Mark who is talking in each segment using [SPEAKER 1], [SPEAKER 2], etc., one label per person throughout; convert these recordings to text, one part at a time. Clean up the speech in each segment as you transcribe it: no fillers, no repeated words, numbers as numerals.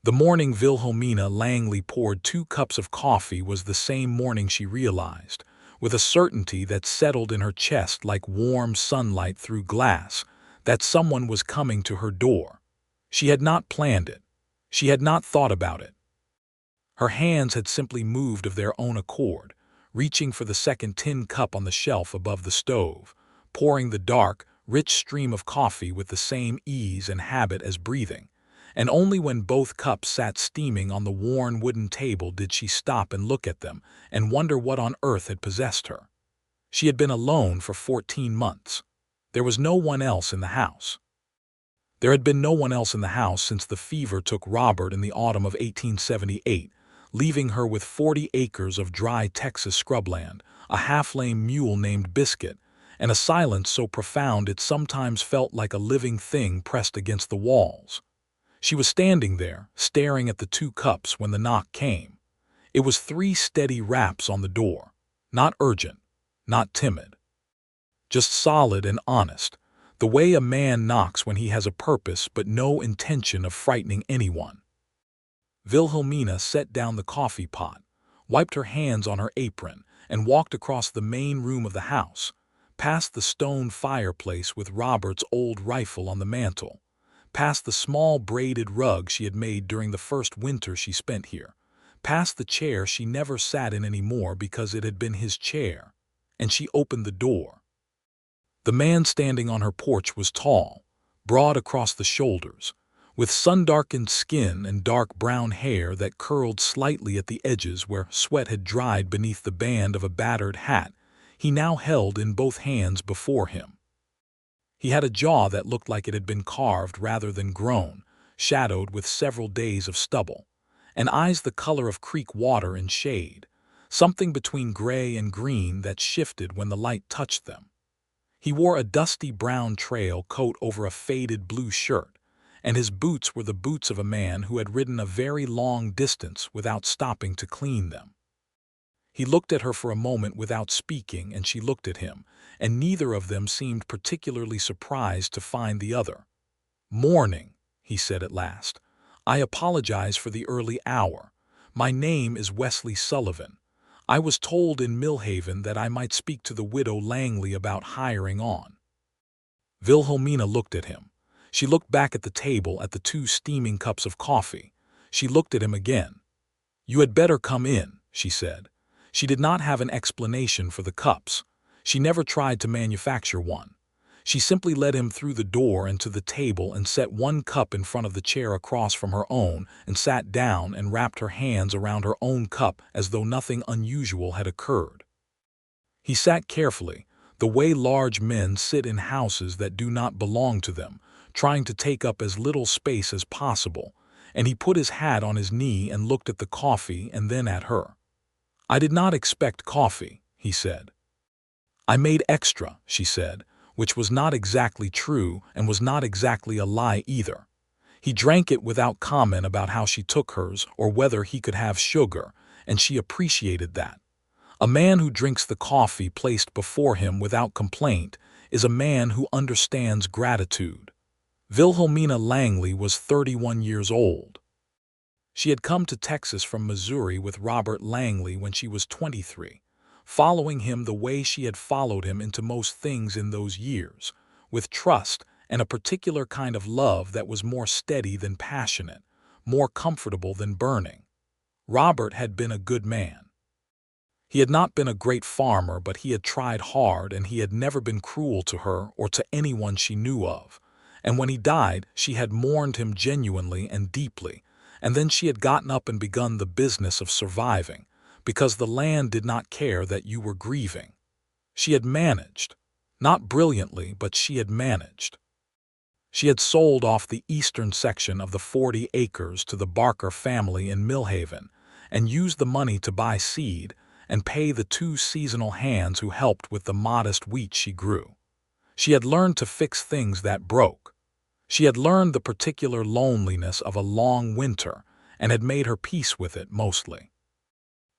[SPEAKER 1] The morning Wilhelmina Langley poured 2 cups of coffee was the same morning she realized, with a certainty that settled in her chest like warm sunlight through glass, that someone was coming to her door. She had not planned it. She had not thought about it. Her hands had simply moved of their own accord, reaching for the second tin cup on the shelf above the stove, pouring the dark, rich stream of coffee with the same ease and habit as breathing. And only when both cups sat steaming on the worn wooden table did she stop and look at them and wonder what on earth had possessed her. She had been alone for 14 months. There was no one else in the house. There had been no one else in the house since the fever took Robert in the autumn of 1878, leaving her with 40 acres of dry Texas scrubland, a half-lame mule named Biscuit, and a silence so profound it sometimes felt like a living thing pressed against the walls. She was standing there, staring at the 2 cups when the knock came. It was 3 steady raps on the door, not urgent, not timid. Just solid and honest, the way a man knocks when he has a purpose but no intention of frightening anyone. Wilhelmina set down the coffee pot, wiped her hands on her apron, and walked across the main room of the house, past the stone fireplace with Robert's old rifle on the mantel, past the small braided rug she had made during the first winter she spent here, past the chair she never sat in anymore because it had been his chair, and she opened the door. The man standing on her porch was tall, broad across the shoulders, with sun-darkened skin and dark brown hair that curled slightly at the edges where sweat had dried beneath the band of a battered hat he now held in both hands before him. He had a jaw that looked like it had been carved rather than grown, shadowed with several days of stubble, and eyes the color of creek water in shade, something between gray and green that shifted when the light touched them. He wore a dusty brown trail coat over a faded blue shirt, and his boots were the boots of a man who had ridden a very long distance without stopping to clean them. He looked at her for a moment without speaking, and she looked at him, and neither of them seemed particularly surprised to find the other. "Morning," he said at last. "I apologize for the early hour. My name is Wesley Sullivan. I was told in Millhaven that I might speak to the widow Langley about hiring on." Wilhelmina looked at him. She looked back at the table at the 2 steaming cups of coffee. She looked at him again. "You had better come in," she said. She did not have an explanation for the cups. She never tried to manufacture one. She simply led him through the door and to the table and set 1 cup in front of the chair across from her own and sat down and wrapped her hands around her own cup as though nothing unusual had occurred. He sat carefully, the way large men sit in houses that do not belong to them, trying to take up as little space as possible, and he put his hat on his knee and looked at the coffee and then at her. "I did not expect coffee," he said. "I made extra," she said, which was not exactly true and was not exactly a lie either. He drank it without comment about how she took hers or whether he could have sugar, and she appreciated that. A man who drinks the coffee placed before him without complaint is a man who understands gratitude. Wilhelmina Langley was 31 years old. She had come to Texas from Missouri with Robert Langley when she was 23, following him the way she had followed him into most things in those years, with trust and a particular kind of love that was more steady than passionate, more comfortable than burning. Robert had been a good man. He had not been a great farmer, but he had tried hard, and he had never been cruel to her or to anyone she knew of. And when he died, she had mourned him genuinely and deeply, and then she had gotten up and begun the business of surviving, because the land did not care that you were grieving. She had managed, not brilliantly, but she had managed. She had sold off the eastern section of the 40 acres to the Barker family in Millhaven, and used the money to buy seed and pay the 2 seasonal hands who helped with the modest wheat she grew. She had learned to fix things that broke. She had learned the particular loneliness of a long winter and had made her peace with it mostly.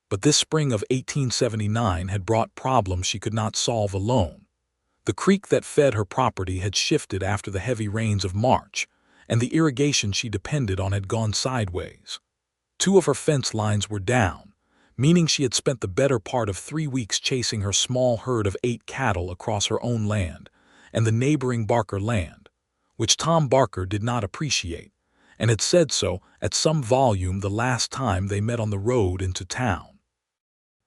[SPEAKER 1] But this spring of 1879 had brought problems she could not solve alone. The creek that fed her property had shifted after the heavy rains of March, and the irrigation she depended on had gone sideways. 2 of her fence lines were down, meaning she had spent the better part of 3 weeks chasing her small herd of 8 cattle across her own land and the neighboring Barker land, which Tom Barker did not appreciate, and had said so at some volume the last time they met on the road into town.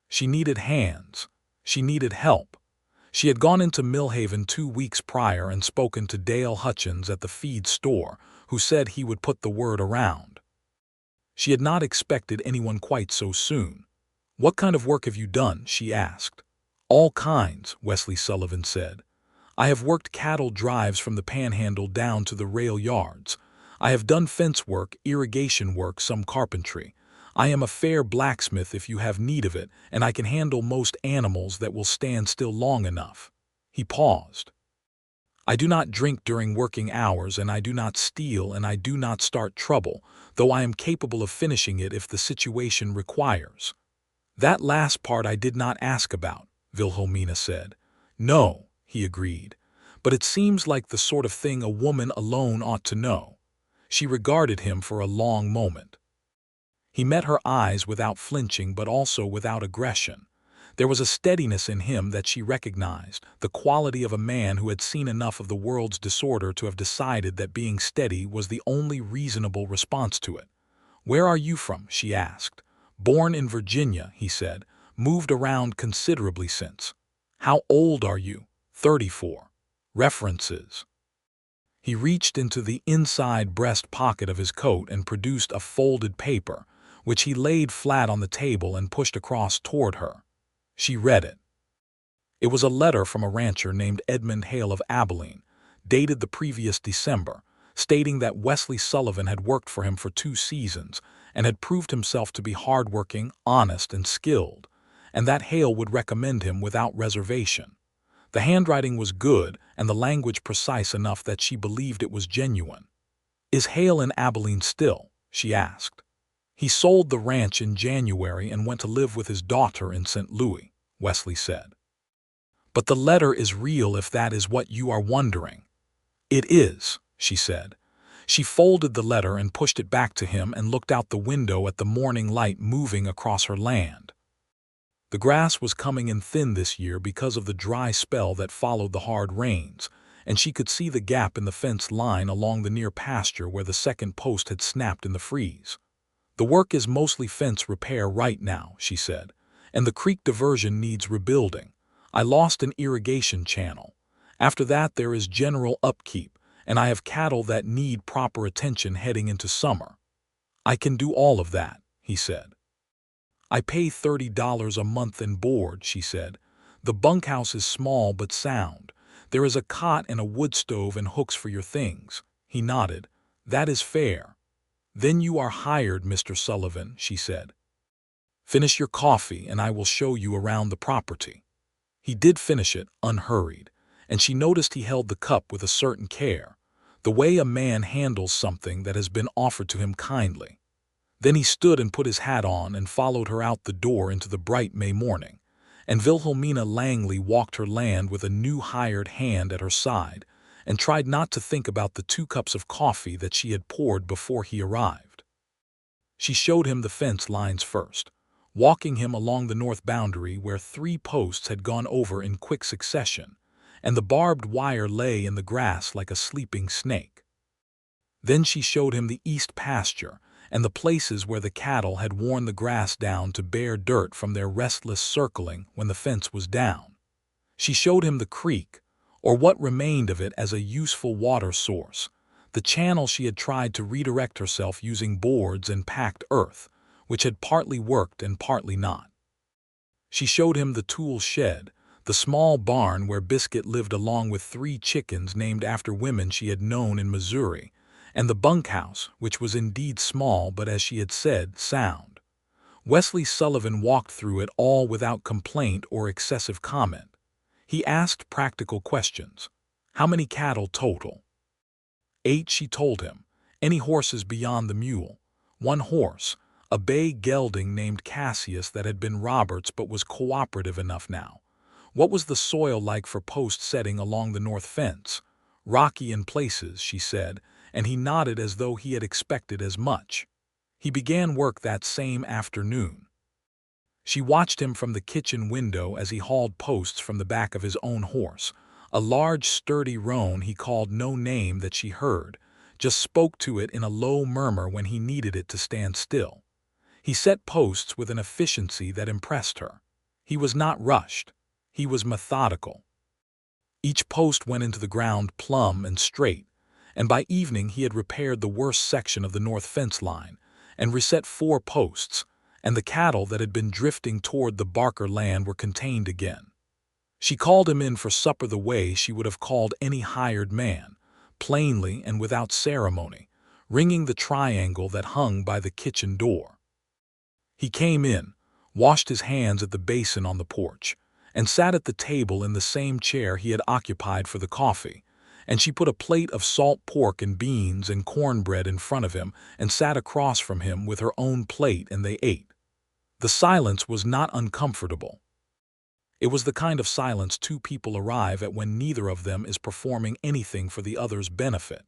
[SPEAKER 1] She needed hands. She needed help. She had gone into Millhaven 2 weeks prior and spoken to Dale Hutchins at the feed store, who said he would put the word around. She had not expected anyone quite so soon. "What kind of work have you done?" she asked. "All kinds," Wesley Sullivan said. "I have worked cattle drives from the panhandle down to the rail yards. I have done fence work, irrigation work, some carpentry. I am a fair blacksmith if you have need of it, and I can handle most animals that will stand still long enough." He paused. "I do not drink during working hours, and I do not steal, and I do not start trouble, though I am capable of finishing it if the situation requires." "That last part I did not ask about," Wilhelmina said. "No," he agreed, "but it seems like the sort of thing a woman alone ought to know." She regarded him for a long moment. He met her eyes without flinching but also without aggression. There was a steadiness in him that she recognized, the quality of a man who had seen enough of the world's disorder to have decided that being steady was the only reasonable response to it. "Where are you from?" she asked. "Born in Virginia," he said. "Moved around considerably since." "How old are you?" 34. References. He reached into the inside breast pocket of his coat and produced a folded paper, which he laid flat on the table and pushed across toward her. She read it. It was a letter from a rancher named Edmund Hale of Abilene, dated the previous December, stating that Wesley Sullivan had worked for him for 2 seasons and had proved himself to be hardworking, honest, and skilled, and that Hale would recommend him without reservation. The handwriting was good and the language precise enough that she believed it was genuine. "Is Hale in Abilene still?" she asked. "He sold the ranch in January and went to live with his daughter in St. Louis," Wesley said. "But the letter is real if that is what you are wondering." "It is," she said. She folded the letter and pushed it back to him and looked out the window at the morning light moving across her land. The grass was coming in thin this year because of the dry spell that followed the hard rains, and she could see the gap in the fence line along the near pasture where the second post had snapped in the freeze. "The work is mostly fence repair right now," she said, "and the creek diversion needs rebuilding. I lost an irrigation channel. After that there is general upkeep, and I have cattle that need proper attention heading into summer." "I can do all of that," he said. "I pay $30 a month and board," she said. "The bunkhouse is small but sound. There is a cot and a wood stove and hooks for your things." He nodded. "That is fair." "Then you are hired, Mr. Sullivan," she said. "Finish your coffee and I will show you around the property." He did finish it, unhurried, and she noticed he held the cup with a certain care, the way a man handles something that has been offered to him kindly. Then he stood and put his hat on and followed her out the door into the bright May morning, and Wilhelmina Langley walked her land with a new hired hand at her side and tried not to think about the 2 cups of coffee that she had poured before he arrived. She showed him the fence lines first, walking him along the north boundary where 3 posts had gone over in quick succession, and the barbed wire lay in the grass like a sleeping snake. Then she showed him the east pasture and the places where the cattle had worn the grass down to bare dirt from their restless circling when the fence was down. She showed him the creek, or what remained of it as a useful water source, the channel she had tried to redirect herself using boards and packed earth, which had partly worked and partly not. She showed him the tool shed, the small barn where Biscuit lived along with 3 chickens named after women she had known in Missouri, and the bunkhouse, which was indeed small but, as she had said, sound. Wesley Sullivan walked through it all without complaint or excessive comment. He asked practical questions. "How many cattle total?" 8, she told him. "Any horses beyond the mule?" 1 horse, a bay gelding named Cassius that had been Robert's but was cooperative enough now. "What was the soil like for post setting along the north fence?" "Rocky in places," she said, and he nodded as though he had expected as much. He began work that same afternoon. She watched him from the kitchen window as he hauled posts from the back of his own horse, a large, sturdy roan he called no name that she heard, just spoke to it in a low murmur when he needed it to stand still. He set posts with an efficiency that impressed her. He was not rushed. He was methodical. Each post went into the ground plumb and straight, and by evening he had repaired the worst section of the north fence line and reset 4 posts, and the cattle that had been drifting toward the Barker land were contained again. She called him in for supper the way she would have called any hired man, plainly and without ceremony, ringing the triangle that hung by the kitchen door. He came in, washed his hands at the basin on the porch, and sat at the table in the same chair he had occupied for the coffee, and she put a plate of salt pork and beans and cornbread in front of him and sat across from him with her own plate, and they ate. The silence was not uncomfortable. It was the kind of silence 2 people arrive at when neither of them is performing anything for the other's benefit.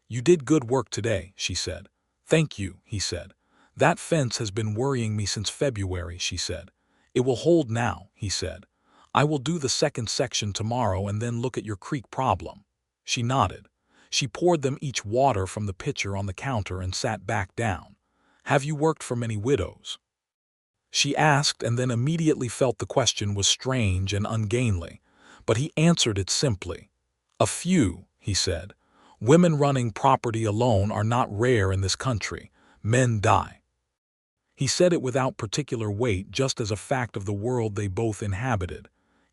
[SPEAKER 1] "You did good work today," she said. "Thank you," he said. "That fence has been worrying me since February," she said. "It will hold now," he said. "I will do the second section tomorrow and then look at your creek problem." She nodded. She poured them each water from the pitcher on the counter and sat back down. "Have you worked for many widows?" she asked, and then immediately felt the question was strange and ungainly, but he answered it simply. "A few," he said. "Women running property alone are not rare in this country. Men die." He said it without particular weight, just as a fact of the world they both inhabited.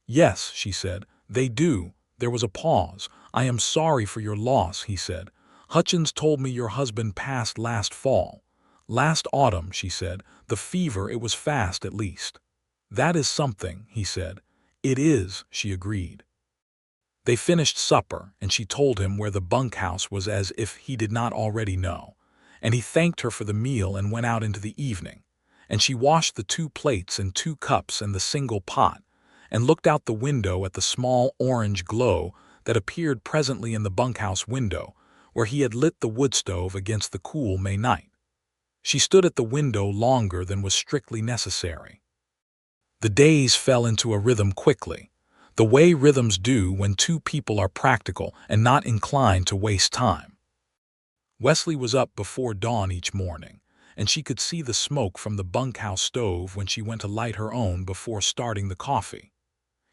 [SPEAKER 1] "Yes," she said, "they do." There was a pause. "I am sorry for your loss," he said. "Hutchins told me your husband passed last fall." "Last autumn," she said. "The fever, it was fast at least." "That is something," he said. "It is," she agreed. They finished supper, and she told him where the bunkhouse was as if he did not already know, and he thanked her for the meal and went out into the evening, and she washed the 2 plates and 2 cups and the single pot, and looked out the window at the small orange glow that appeared presently in the bunkhouse window, where he had lit the wood stove against the cool May night. She stood at the window longer than was strictly necessary. The days fell into a rhythm quickly, the way rhythms do when 2 people are practical and not inclined to waste time. Wesley was up before dawn each morning, and she could see the smoke from the bunkhouse stove when she went to light her own before starting the coffee.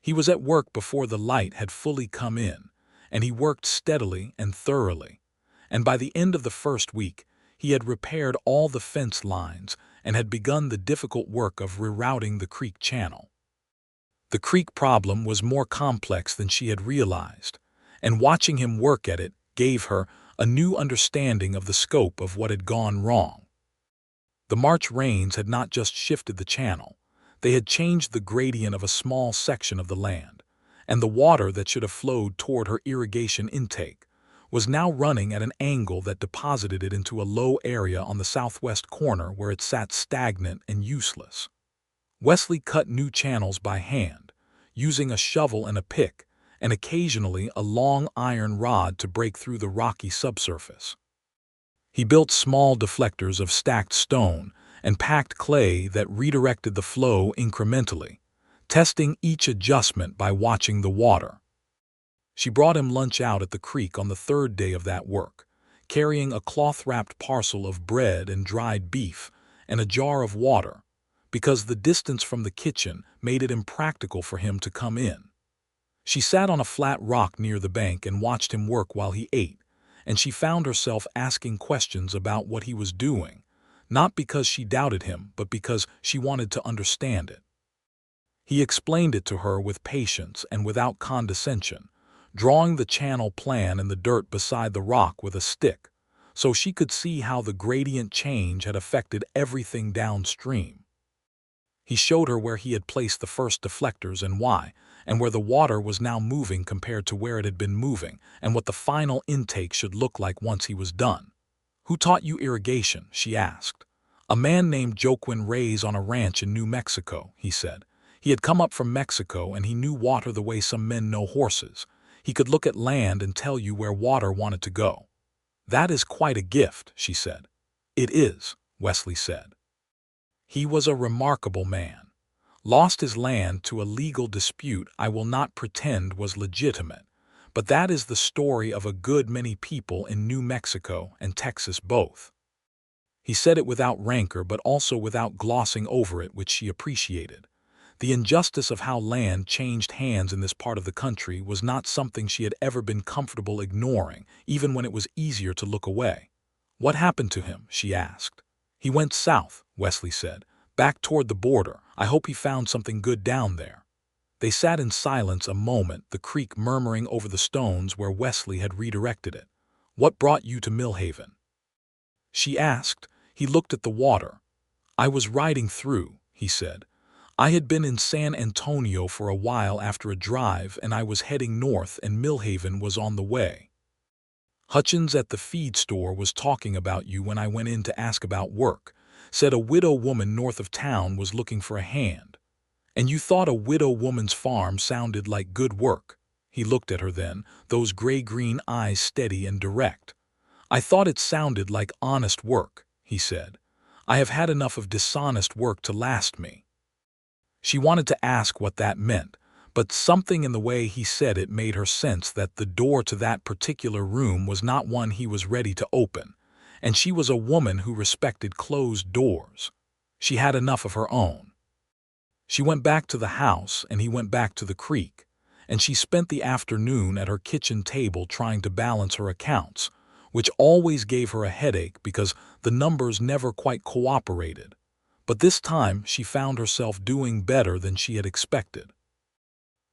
[SPEAKER 1] He was at work before the light had fully come in, and he worked steadily and thoroughly, and by the end of the first week, he had repaired all the fence lines and had begun the difficult work of rerouting the creek channel. The creek problem was more complex than she had realized, and watching him work at it gave her a new understanding of the scope of what had gone wrong. The March rains had not just shifted the channel, they had changed the gradient of a small section of the land, and the water that should have flowed toward her irrigation intake was now running at an angle that deposited it into a low area on the southwest corner where it sat stagnant and useless. Wesley cut new channels by hand, using a shovel and a pick, and occasionally a long iron rod to break through the rocky subsurface. He built small deflectors of stacked stone and packed clay that redirected the flow incrementally, testing each adjustment by watching the water. She brought him lunch out at the creek on the 3rd day of that work, carrying a cloth-wrapped parcel of bread and dried beef and a jar of water, because the distance from the kitchen made it impractical for him to come in. She sat on a flat rock near the bank and watched him work while he ate, and she found herself asking questions about what he was doing, not because she doubted him, but because she wanted to understand it. He explained it to her with patience and without condescension, drawing the channel plan in the dirt beside the rock with a stick, so she could see how the gradient change had affected everything downstream. He showed her where he had placed the first deflectors and why, and where the water was now moving compared to where it had been moving, and what the final intake should look like once he was done. "Who taught you irrigation?" she asked. "A man named Joaquin Reyes on a ranch in New Mexico," he said. "He had come up from Mexico and he knew water the way some men know horses. He could look at land and tell you where water wanted to go." "That is quite a gift," she said. "It is," Wesley said. He was a remarkable man. Lost his land to a legal dispute I will not pretend was legitimate, but that is the story of a good many people in New Mexico and Texas both. He said it without rancor but also without glossing over it, which she appreciated. The injustice of how land changed hands in this part of the country was not something she had ever been comfortable ignoring, even when it was easier to look away. "What happened to him?" she asked. "He went south," Wesley said, "back toward the border. I hope he found something good down there." They sat in silence a moment, the creek murmuring over the stones where Wesley had redirected it. "What brought you to Millhaven?" she asked. He looked at the water. "I was riding through," he said. "I had been in San Antonio for a while after a drive, and I was heading north, and Millhaven was on the way. Hutchins at the feed store was talking about you when I went in to ask about work. Said a widow woman north of town was looking for a hand. And you thought a widow woman's farm sounded like good work." He looked at her then, those gray-green eyes steady and direct. "I thought it sounded like honest work," he said. "I have had enough of dishonest work to last me." She wanted to ask what that meant, but something in the way he said it made her sense that the door to that particular room was not one he was ready to open, and she was a woman who respected closed doors. She had enough of her own. She went back to the house, and he went back to the creek, and she spent the afternoon at her kitchen table trying to balance her accounts, which always gave her a headache because the numbers never quite cooperated. But this time she found herself doing better than she had expected.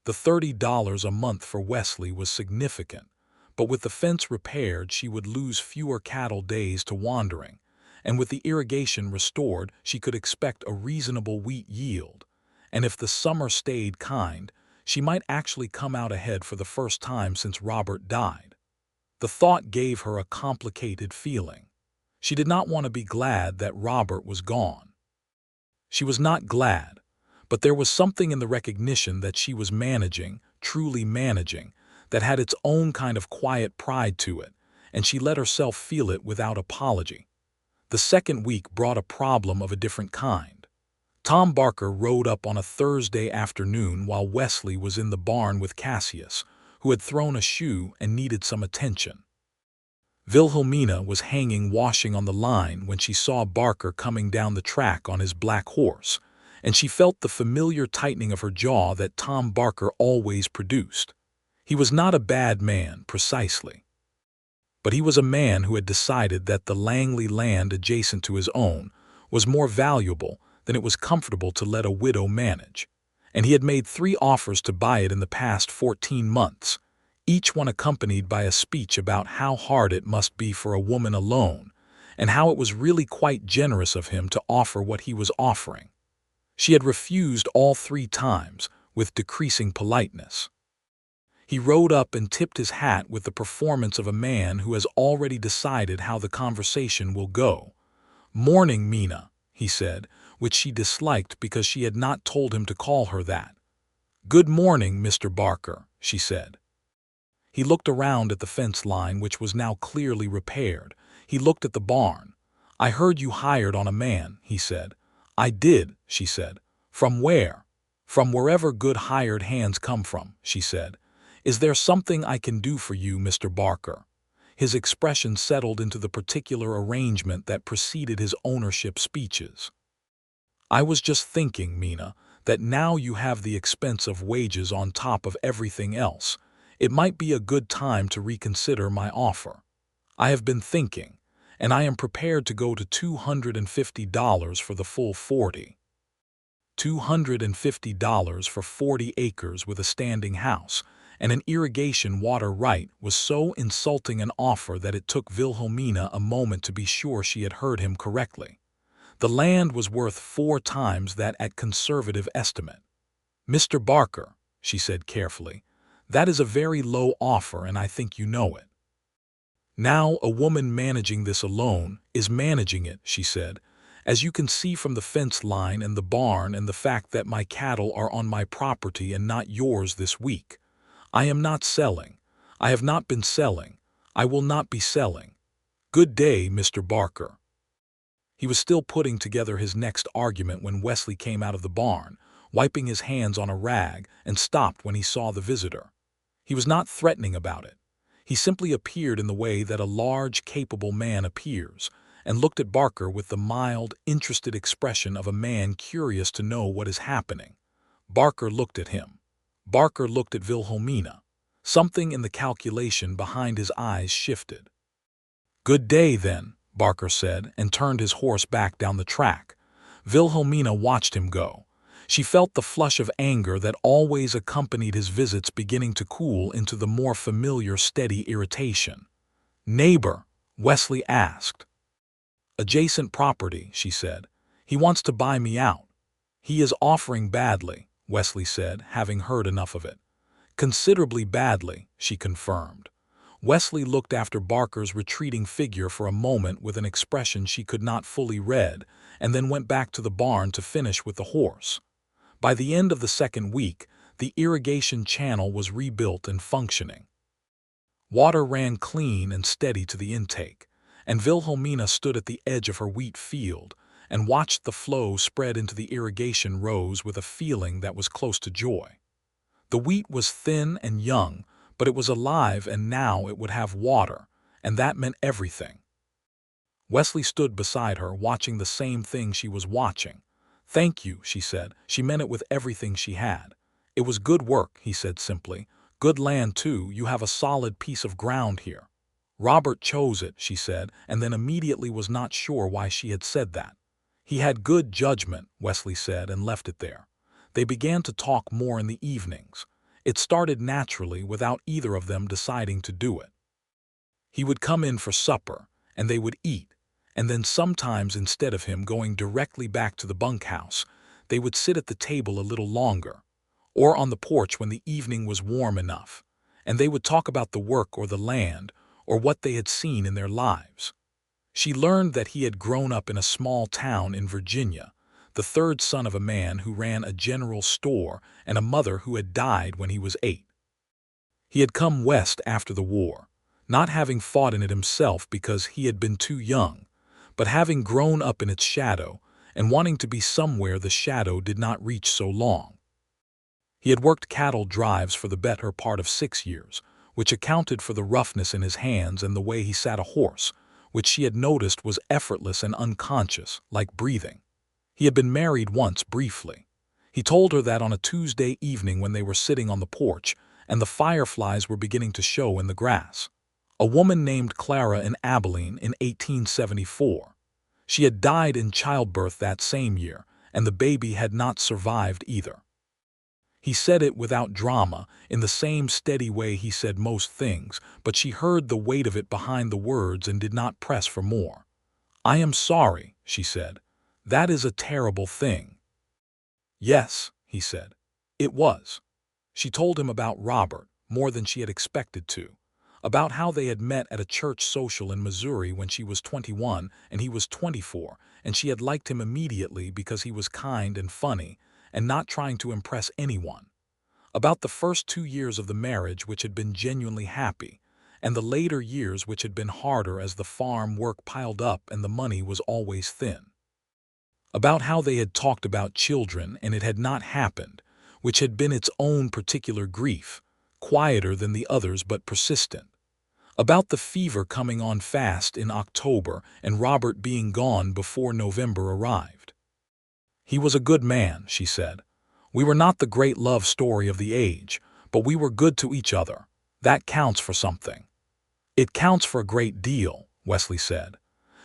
[SPEAKER 1] The $30 a month for Wesley was significant, but with the fence repaired she would lose fewer cattle days to wandering, and with the irrigation restored she could expect a reasonable wheat yield, and if the summer stayed kind, she might actually come out ahead for the first time since Robert died. The thought gave her a complicated feeling. She did not want to be glad that Robert was gone. She was not glad, but there was something in the recognition that she was managing, truly managing, that had its own kind of quiet pride to it, and she let herself feel it without apology. The second week brought a problem of a different kind. Tom Barker rode up on a Thursday afternoon while Wesley was in the barn with Cassius, who had thrown a shoe and needed some attention. Wilhelmina was hanging washing on the line when she saw Barker coming down the track on his black horse, and she felt the familiar tightening of her jaw that Tom Barker always produced. He was not a bad man, precisely. But he was a man who had decided that the Langley land adjacent to his own was more valuable than it was comfortable to let a widow manage, and he had made 3 offers to buy it in the past 14 months. Each one accompanied by a speech about how hard it must be for a woman alone, and how it was really quite generous of him to offer what he was offering. She had refused all 3 times, with decreasing politeness. He rode up and tipped his hat with the performance of a man who has already decided how the conversation will go. "Morning, Mina," he said, which she disliked because she had not told him to call her that. "Good morning, Mr. Barker," she said. He looked around at the fence line, which was now clearly repaired. He looked at the barn. "I heard you hired on a man," he said. "I did," she said. "From where?" "From wherever good hired hands come from," she said. "Is there something I can do for you, Mr. Barker?" His expression settled into the particular arrangement that preceded his ownership speeches. "I was just thinking, Mina, that now you have the expense of wages on top of everything else, it might be a good time to reconsider my offer. I have been thinking, and I am prepared to go to $250 for the full 40. $250 for 40 acres with a standing house and an irrigation water right was so insulting an offer that it took Wilhelmina a moment to be sure she had heard him correctly. The land was worth 4 times that at conservative estimate. "Mr. Barker," she said carefully, "that is a very low offer, and I think you know it." "Now a woman managing this alone is managing it," she said, "as you can see from the fence line and the barn and the fact that my cattle are on my property and not yours this week. I am not selling. I have not been selling. I will not be selling. "Good day, Mr. Barker." He was still putting together his next argument when Wesley came out of the barn, wiping his hands on a rag, and stopped when he saw the visitor. He was not threatening about it. He simply appeared in the way that a large, capable man appears, and looked at Barker with the mild, interested expression of a man curious to know what is happening. Barker looked at him. Barker looked at Wilhelmina. Something in the calculation behind his eyes shifted. "Good day, then," Barker said, and turned his horse back down the track. Wilhelmina watched him go. She felt the flush of anger that always accompanied his visits beginning to cool into the more familiar, steady irritation. "Neighbor?" Wesley asked. "Adjacent property," she said. "He wants to buy me out." "He is offering badly," Wesley said, having heard enough of it. "Considerably badly," she confirmed. Wesley looked after Barker's retreating figure for a moment with an expression she could not fully read, and then went back to the barn to finish with the horse. By the end of the second week, the irrigation channel was rebuilt and functioning. Water ran clean and steady to the intake, and Wilhelmina stood at the edge of her wheat field and watched the flow spread into the irrigation rows with a feeling that was close to joy. The wheat was thin and young, but it was alive, and now it would have water, and that meant everything. Wesley stood beside her, watching the same thing she was watching. "Thank you," she said. She meant it with everything she had. "It was good work," he said simply. "Good land, too. You have a solid piece of ground here." "Robert chose it," she said, and then immediately was not sure why she had said that. "He had good judgment," Wesley said, and left it there. They began to talk more in the evenings. It started naturally, without either of them deciding to do it. He would come in for supper, and they would eat, and then sometimes, instead of him going directly back to the bunkhouse, they would sit at the table a little longer, or on the porch when the evening was warm enough, and they would talk about the work or the land, or what they had seen in their lives. She learned that he had grown up in a small town in Virginia, the third son of a man who ran a general store and a mother who had died when he was 8. He had come west after the war, not having fought in it himself because he had been too young, but having grown up in its shadow and wanting to be somewhere the shadow did not reach so long. He had worked cattle drives for the better part of 6 years, which accounted for the roughness in his hands and the way he sat a horse, which she had noticed was effortless and unconscious, like breathing. He had been married once briefly. He told her that on a Tuesday evening when they were sitting on the porch and the fireflies were beginning to show in the grass. A woman named Clara in Abilene in 1874. She had died in childbirth that same year, and the baby had not survived either. He said it without drama, in the same steady way he said most things, but she heard the weight of it behind the words and did not press for more. "I am sorry," she said. "That is a terrible thing." "Yes," he said. "It was." She told him about Robert, more than she had expected to, about how they had met at a church social in Missouri when she was 21 and he was 24, and she had liked him immediately because he was kind and funny and not trying to impress anyone. About the first 2 years of the marriage, which had been genuinely happy, and the later years, which had been harder as the farm work piled up and the money was always thin. About how they had talked about children and it had not happened, which had been its own particular grief, quieter than the others but persistent. About the fever coming on fast in October and Robert being gone before November arrived. "He was a good man," she said. "We were not the great love story of the age, but we were good to each other. That counts for something." "It counts for a great deal," Wesley said.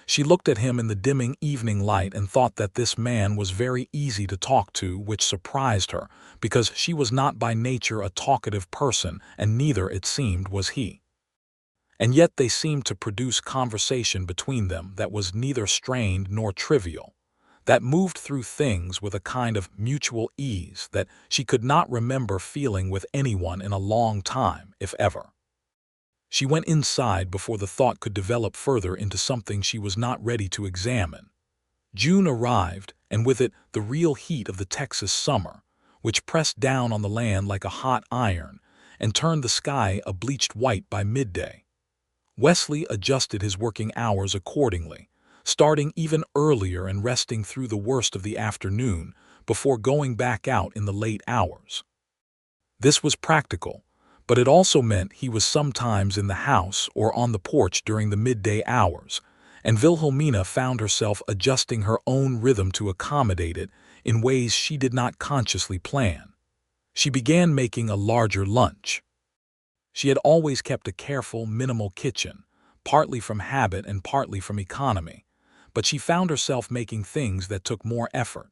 [SPEAKER 1] She looked at him in the dimming evening light and thought that this man was very easy to talk to, which surprised her, because she was not by nature a talkative person, and neither, it seemed, was he. And yet they seemed to produce conversation between them that was neither strained nor trivial, that moved through things with a kind of mutual ease that she could not remember feeling with anyone in a long time, if ever. She went inside before the thought could develop further into something she was not ready to examine. June arrived, and with it the real heat of the Texas summer, which pressed down on the land like a hot iron and turned the sky a bleached white by midday. Wesley adjusted his working hours accordingly, starting even earlier and resting through the worst of the afternoon before going back out in the late hours. This was practical, but it also meant he was sometimes in the house or on the porch during the midday hours, and Wilhelmina found herself adjusting her own rhythm to accommodate it in ways she did not consciously plan. She began making a larger lunch. She had always kept a careful, minimal kitchen, partly from habit and partly from economy, but she found herself making things that took more effort.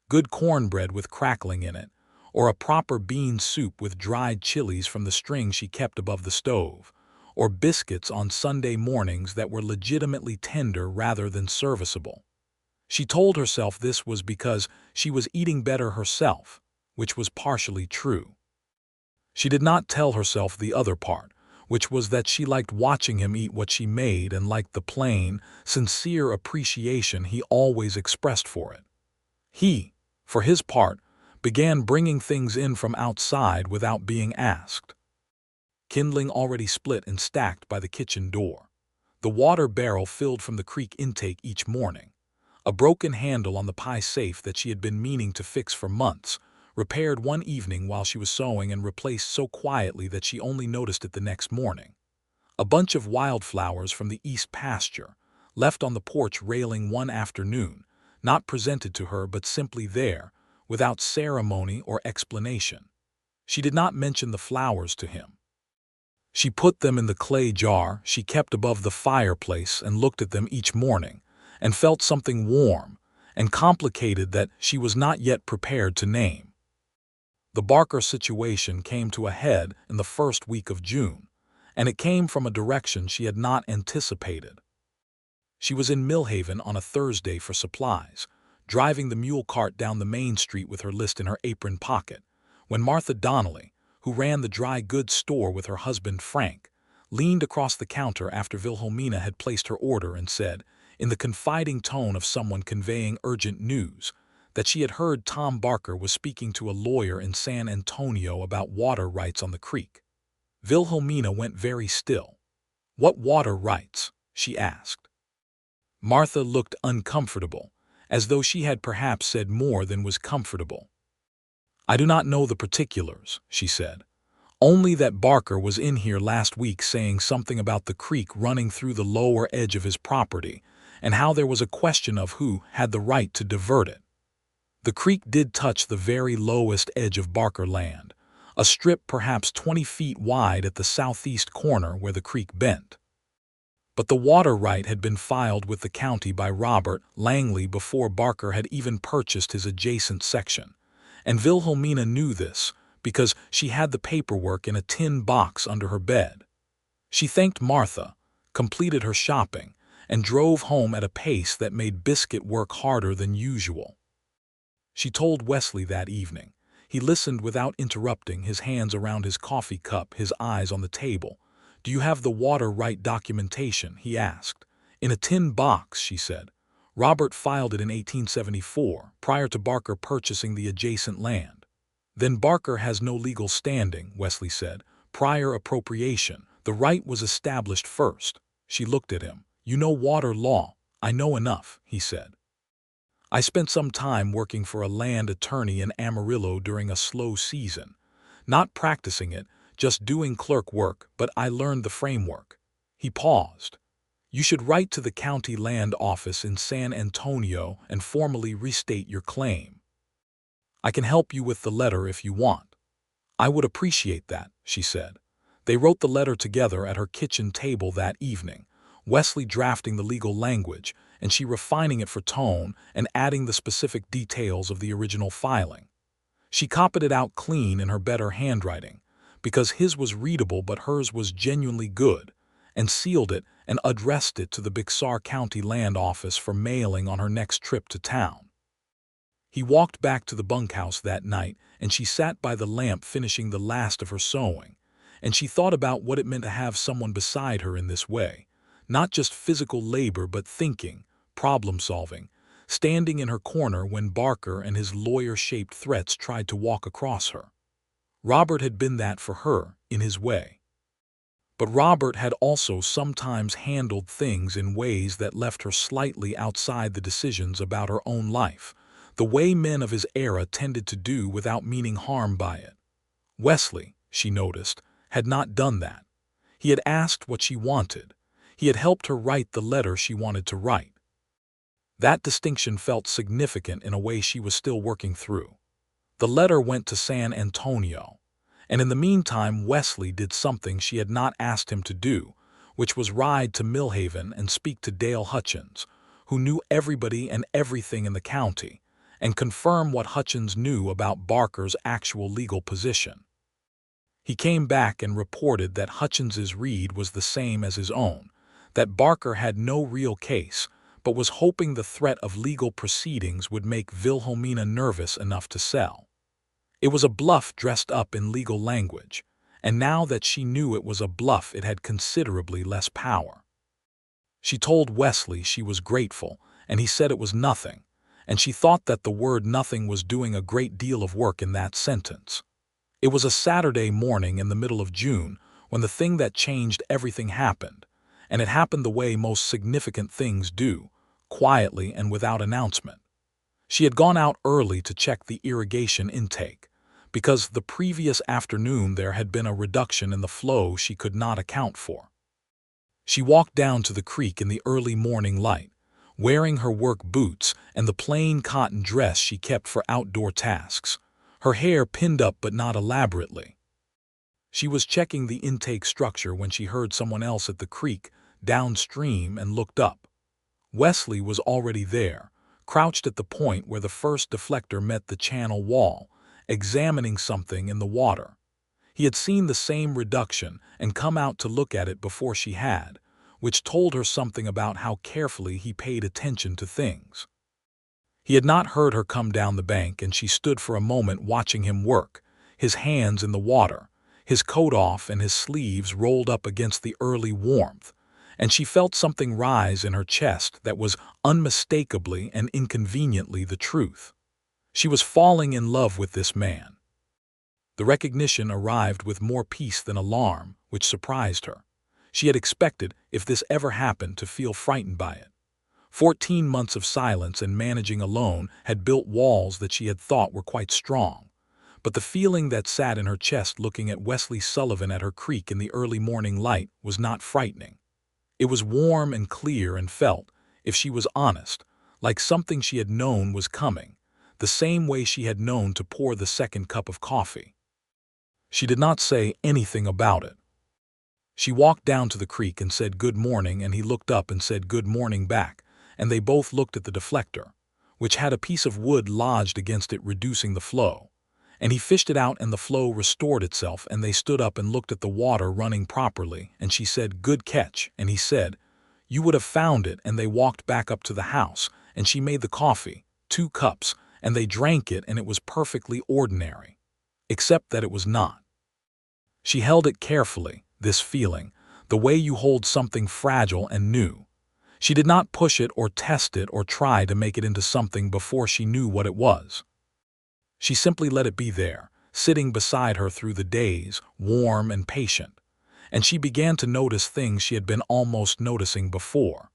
[SPEAKER 1] Good cornbread with crackling in it, or a proper bean soup with dried chilies from the string she kept above the stove, or biscuits on Sunday mornings that were legitimately tender rather than serviceable. She told herself this was because she was eating better herself, which was partially true. She did not tell herself the other part, which was that she liked watching him eat what she made and liked the plain, sincere appreciation he always expressed for it. He, for his part, began bringing things in from outside without being asked. Kindling already split and stacked by the kitchen door. The water barrel filled from the creek intake each morning. A broken handle on the pie safe that she had been meaning to fix for months, repaired one evening while she was sewing and replaced so quietly that she only noticed it the next morning. A bunch of wildflowers from the east pasture, left on the porch railing one afternoon, not presented to her but simply there, without ceremony or explanation. She did not mention the flowers to him. She put them in the clay jar she kept above the fireplace and looked at them each morning, and felt something warm and complicated that she was not yet prepared to name. The Barker situation came to a head in the first week of June, and it came from a direction she had not anticipated. She was in Millhaven on a Thursday for supplies, driving the mule cart down the main street with her list in her apron pocket, when Martha Donnelly, who ran the dry goods store with her husband Frank, leaned across the counter after Wilhelmina had placed her order and said, in the confiding tone of someone conveying urgent news, that she had heard Tom Barker was speaking to a lawyer in San Antonio about water rights on the creek. Wilhelmina went very still. "What water rights?" she asked. Martha looked uncomfortable, as though she had perhaps said more than was comfortable. "I do not know the particulars," she said. "Only that Barker was in here last week saying something about the creek running through the lower edge of his property, and how there was a question of who had the right to divert it. The creek did touch the very lowest edge of Barker land, a strip perhaps 20 feet wide at the southeast corner where the creek bent. But the water right had been filed with the county by Robert Langley before Barker had even purchased his adjacent section, and Wilhelmina knew this because she had the paperwork in a tin box under her bed. She thanked Martha, completed her shopping, and drove home at a pace that made Biscuit work harder than usual. She told Wesley that evening. He listened without interrupting, his hands around his coffee cup, his eyes on the table. "Do you have the water right documentation?" he asked. "In a tin box," she said. "Robert filed it in 1874, prior to Barker purchasing the adjacent land." "Then Barker has no legal standing," Wesley said. "Prior appropriation. The right was established first." She looked at him. "You know water law." "I know enough," he said. "I spent some time working for a land attorney in Amarillo during a slow season. Not practicing it, just doing clerk work, but I learned the framework." He paused. "You should write to the county land office in San Antonio and formally restate your claim. I can help you with the letter if you want." "I would appreciate that," she said. They wrote the letter together at her kitchen table that evening, Wesley drafting the legal language, and she refining it for tone and adding the specific details of the original filing. She copied it out clean in her better handwriting, because his was readable but hers was genuinely good, and sealed it and addressed it to the Bixar County Land Office for mailing on her next trip to town. He walked back to the bunkhouse that night, and she sat by the lamp finishing the last of her sewing, and she thought about what it meant to have someone beside her in this way. Not just physical labor but thinking, problem-solving, standing in her corner when Barker and his lawyer-shaped threats tried to walk across her. Robert had been that for her, in his way. But Robert had also sometimes handled things in ways that left her slightly outside the decisions about her own life, the way men of his era tended to do without meaning harm by it. Wesley, she noticed, had not done that. He had asked what she wanted. He had helped her write the letter she wanted to write. That distinction felt significant in a way she was still working through. The letter went to San Antonio, and in the meantime Wesley did something she had not asked him to do, which was ride to Millhaven and speak to Dale Hutchins, who knew everybody and everything in the county, and confirm what Hutchins knew about Barker's actual legal position. He came back and reported that Hutchins's read was the same as his own, that Barker had no real case, but was hoping the threat of legal proceedings would make Wilhelmina nervous enough to sell. It was a bluff dressed up in legal language, and now that she knew it was a bluff, it had considerably less power. She told Wesley she was grateful, and he said it was nothing, and she thought that the word nothing was doing a great deal of work in that sentence. It was a Saturday morning in the middle of June when the thing that changed everything happened, and it happened the way most significant things do, quietly and without announcement. She had gone out early to check the irrigation intake, because the previous afternoon there had been a reduction in the flow she could not account for. She walked down to the creek in the early morning light, wearing her work boots and the plain cotton dress she kept for outdoor tasks, her hair pinned up but not elaborately. She was checking the intake structure when she heard someone else at the creek downstream and looked up. Wesley was already there, crouched at the point where the first deflector met the channel wall, examining something in the water. He had seen the same reduction and come out to look at it before she had, which told her something about how carefully he paid attention to things. He had not heard her come down the bank, and she stood for a moment watching him work, his hands in the water, his coat off and his sleeves rolled up against the early warmth, and she felt something rise in her chest that was unmistakably and inconveniently the truth. She was falling in love with this man. The recognition arrived with more peace than alarm, which surprised her. She had expected, if this ever happened, to feel frightened by it. 14 months of silence and managing alone had built walls that she had thought were quite strong. But the feeling that sat in her chest looking at Wesley Sullivan at her creek in the early morning light was not frightening. It was warm and clear and felt, if she was honest, like something she had known was coming, the same way she had known to pour the second cup of coffee. She did not say anything about it. She walked down to the creek and said good morning, and he looked up and said good morning back, and they both looked at the deflector, which had a piece of wood lodged against it reducing the flow, and he fished it out and the flow restored itself, and they stood up and looked at the water running properly, and she said good catch, and he said, you would have found it, and they walked back up to the house, and she made the coffee, 2 cups, and they drank it, and it was perfectly ordinary, except that it was not. She held it carefully, this feeling, the way you hold something fragile and new. She did not push it or test it or try to make it into something before she knew what it was. She simply let it be there, sitting beside her through the days, warm and patient, and she began to notice things she had been almost noticing before.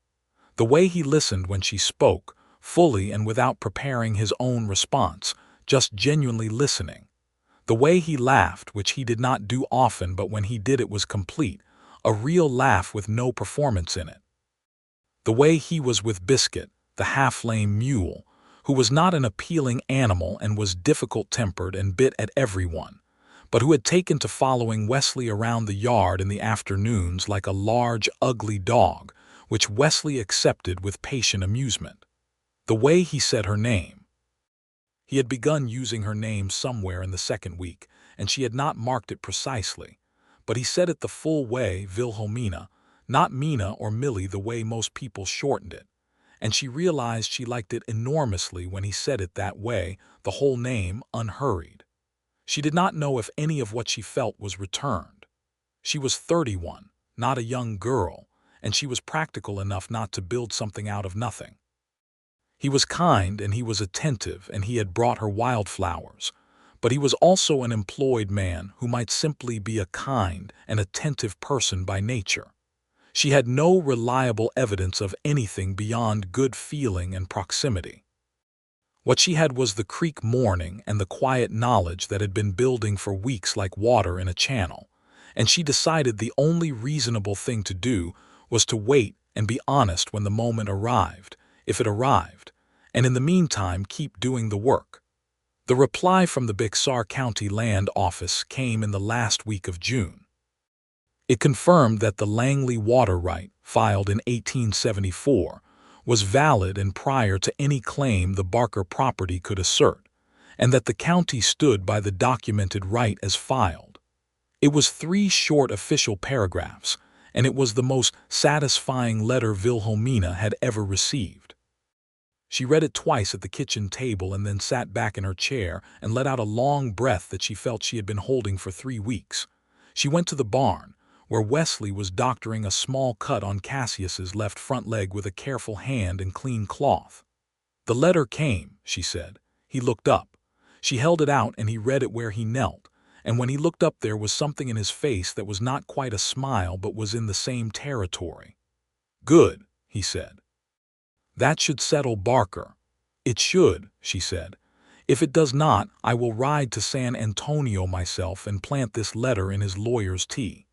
[SPEAKER 1] The way he listened when she spoke, fully and without preparing his own response, just genuinely listening. The way he laughed, which he did not do often, but when he did it was complete, a real laugh with no performance in it. The way he was with Biscuit, the half-lame mule, who was not an appealing animal and was difficult-tempered and bit at everyone, but who had taken to following Wesley around the yard in the afternoons like a large, ugly dog, which Wesley accepted with patient amusement. The way he said her name. He had begun using her name somewhere in the second week, and she had not marked it precisely, but he said it the full way, Wilhelmina, not Mina or Millie the way most people shortened it, and she realized she liked it enormously when he said it that way, the whole name, unhurried. She did not know if any of what she felt was returned. She was 31, not a young girl, and she was practical enough not to build something out of nothing. He was kind and he was attentive, and he had brought her wildflowers, but he was also an employed man who might simply be a kind and attentive person by nature. She had no reliable evidence of anything beyond good feeling and proximity. What she had was the creek morning and the quiet knowledge that had been building for weeks like water in a channel, and she decided the only reasonable thing to do was to wait and be honest when the moment arrived, if it arrived, and in the meantime keep doing the work. The reply from the Bexar County Land Office came in the last week of June. It confirmed that the Langley water right, filed in 1874, was valid and prior to any claim the Barker property could assert, and that the county stood by the documented right as filed. It was 3 short official paragraphs, and it was the most satisfying letter Wilhelmina had ever received. She read it twice at the kitchen table and then sat back in her chair and let out a long breath that she felt she had been holding for 3 weeks. She went to the barn, where Wesley was doctoring a small cut on Cassius's left front leg with a careful hand and clean cloth. "The letter came," she said. He looked up. She held it out and he read it where he knelt, and when he looked up there was something in his face that was not quite a smile but was in the same territory. "Good," he said. "That should settle Barker." "It should," she said. "If it does not, I will ride to San Antonio myself and plant this letter in his lawyer's tea."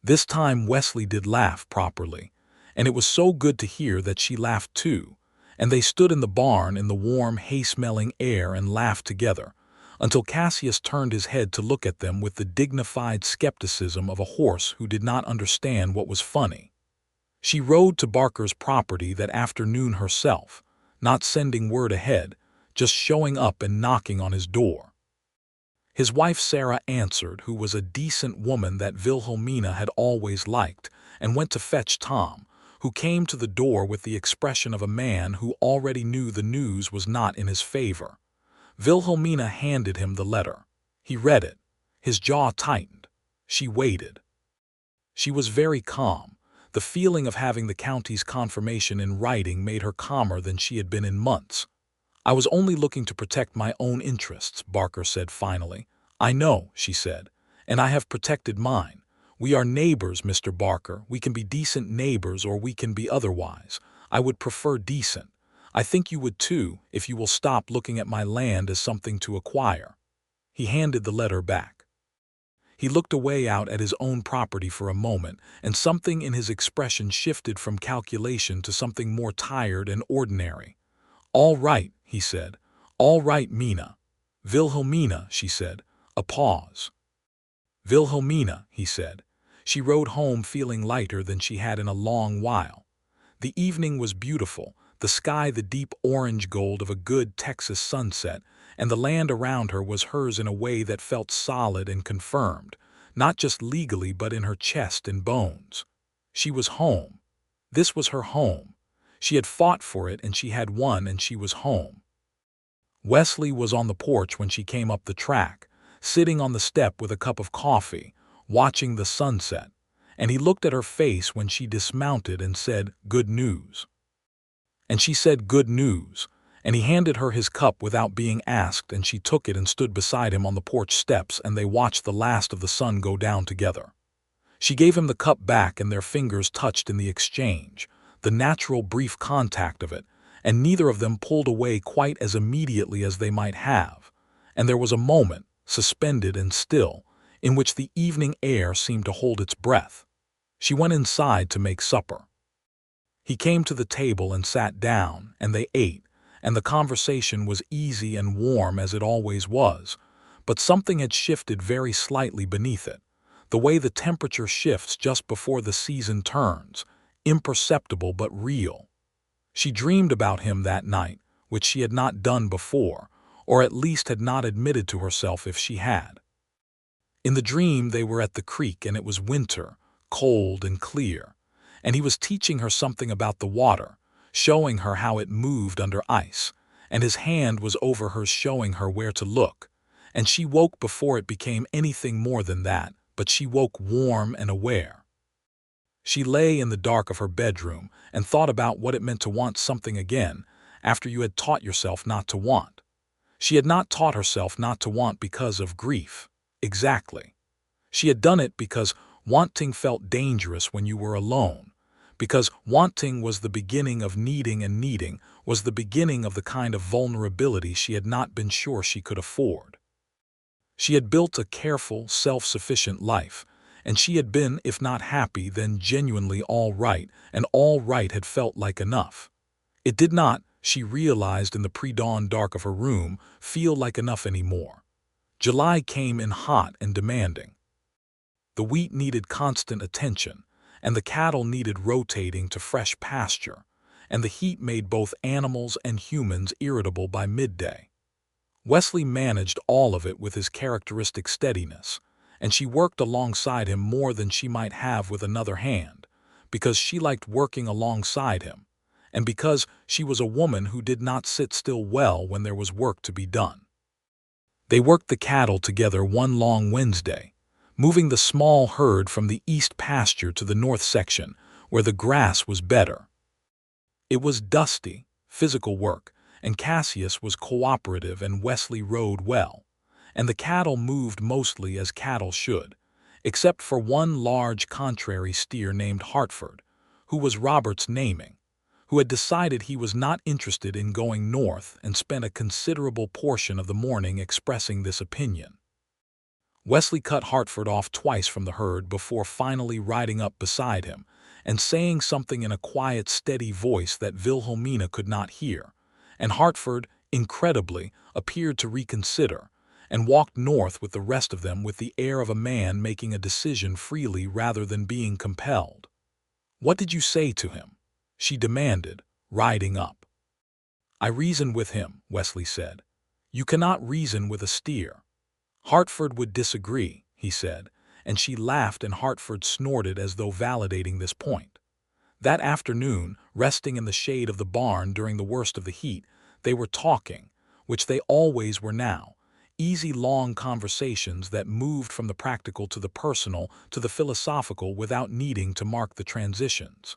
[SPEAKER 1] This time Wesley did laugh properly, and it was so good to hear that she laughed too, and they stood in the barn in the warm, hay-smelling air and laughed together, until Cassius turned his head to look at them with the dignified skepticism of a horse who did not understand what was funny. She rode to Barker's property that afternoon herself, not sending word ahead, just showing up and knocking on his door. His wife Sarah answered, who was a decent woman that Wilhelmina had always liked, and went to fetch Tom, who came to the door with the expression of a man who already knew the news was not in his favor. Wilhelmina handed him the letter. He read it. His jaw tightened. She waited. She was very calm. The feeling of having the county's confirmation in writing made her calmer than she had been in months. "I was only looking to protect my own interests," Barker said finally. "I know," she said, "and I have protected mine. We are neighbors, Mr. Barker. We can be decent neighbors or we can be otherwise. I would prefer decent. I think you would too, if you will stop looking at my land as something to acquire." He handed the letter back. He looked away out at his own property for a moment, and something in his expression shifted from calculation to something more tired and ordinary. "All right," he said. "All right, Mina." "Wilhelmina," she said. A pause. "Wilhelmina," he said. She rode home feeling lighter than she had in a long while. The evening was beautiful, the sky the deep orange gold of a good Texas sunset, and the land around her was hers in a way that felt solid and confirmed, not just legally but in her chest and bones. She was home. This was her home. She had fought for it and she had won and she was home. Wesley was on the porch when she came up the track, sitting on the step with a cup of coffee, watching the sunset, and he looked at her face when she dismounted and said, "Good news." And she said, "Good news," and he handed her his cup without being asked, and she took it and stood beside him on the porch steps, and they watched the last of the sun go down together. She gave him the cup back and their fingers touched in the exchange, the natural brief contact of it, and neither of them pulled away quite as immediately as they might have, and there was a moment, suspended and still, in which the evening air seemed to hold its breath. She went inside to make supper. He came to the table and sat down, and they ate, and the conversation was easy and warm as it always was, but something had shifted very slightly beneath it, the way the temperature shifts just before the season turns, imperceptible but real. She dreamed about him that night, which she had not done before, or at least had not admitted to herself if she had. In the dream they were at the creek and it was winter, cold and clear, and he was teaching her something about the water, showing her how it moved under ice, and his hand was over hers showing her where to look, and she woke before it became anything more than that, but she woke warm and aware. She lay in the dark of her bedroom and thought about what it meant to want something again after you had taught yourself not to want. She had not taught herself not to want because of grief. Exactly. She had done it because wanting felt dangerous when you were alone, because wanting was the beginning of needing, and needing was the beginning of the kind of vulnerability she had not been sure she could afford. She had built a careful, self-sufficient life, and she had been, if not happy, then genuinely all right, and all right had felt like enough. It did not, she realized in the pre-dawn dark of her room, feel like enough anymore. July came in hot and demanding. The wheat needed constant attention, and the cattle needed rotating to fresh pasture, and the heat made both animals and humans irritable by midday. Wesley managed all of it with his characteristic steadiness, and she worked alongside him more than she might have with another hand, because she liked working alongside him, and because she was a woman who did not sit still well when there was work to be done. They worked the cattle together one long Wednesday, moving the small herd from the east pasture to the north section, where the grass was better. It was dusty, physical work, and Cassius was cooperative and Wesley rode well, and the cattle moved mostly as cattle should, except for one large contrary steer named Hartford, who was Robert's naming, who had decided he was not interested in going north and spent a considerable portion of the morning expressing this opinion. Wesley cut Hartford off twice from the herd before finally riding up beside him and saying something in a quiet, steady voice that Wilhelmina could not hear, and Hartford, incredibly, appeared to reconsider and walked north with the rest of them with the air of a man making a decision freely rather than being compelled. "What did you say to him?" she demanded, riding up. "I reasoned with him," Wesley said. "You cannot reason with a steer." "Hartford would disagree," he said, and she laughed and Hartford snorted as though validating this point. That afternoon, resting in the shade of the barn during the worst of the heat, they were talking, which they always were now, easy long conversations that moved from the practical to the personal to the philosophical without needing to mark the transitions.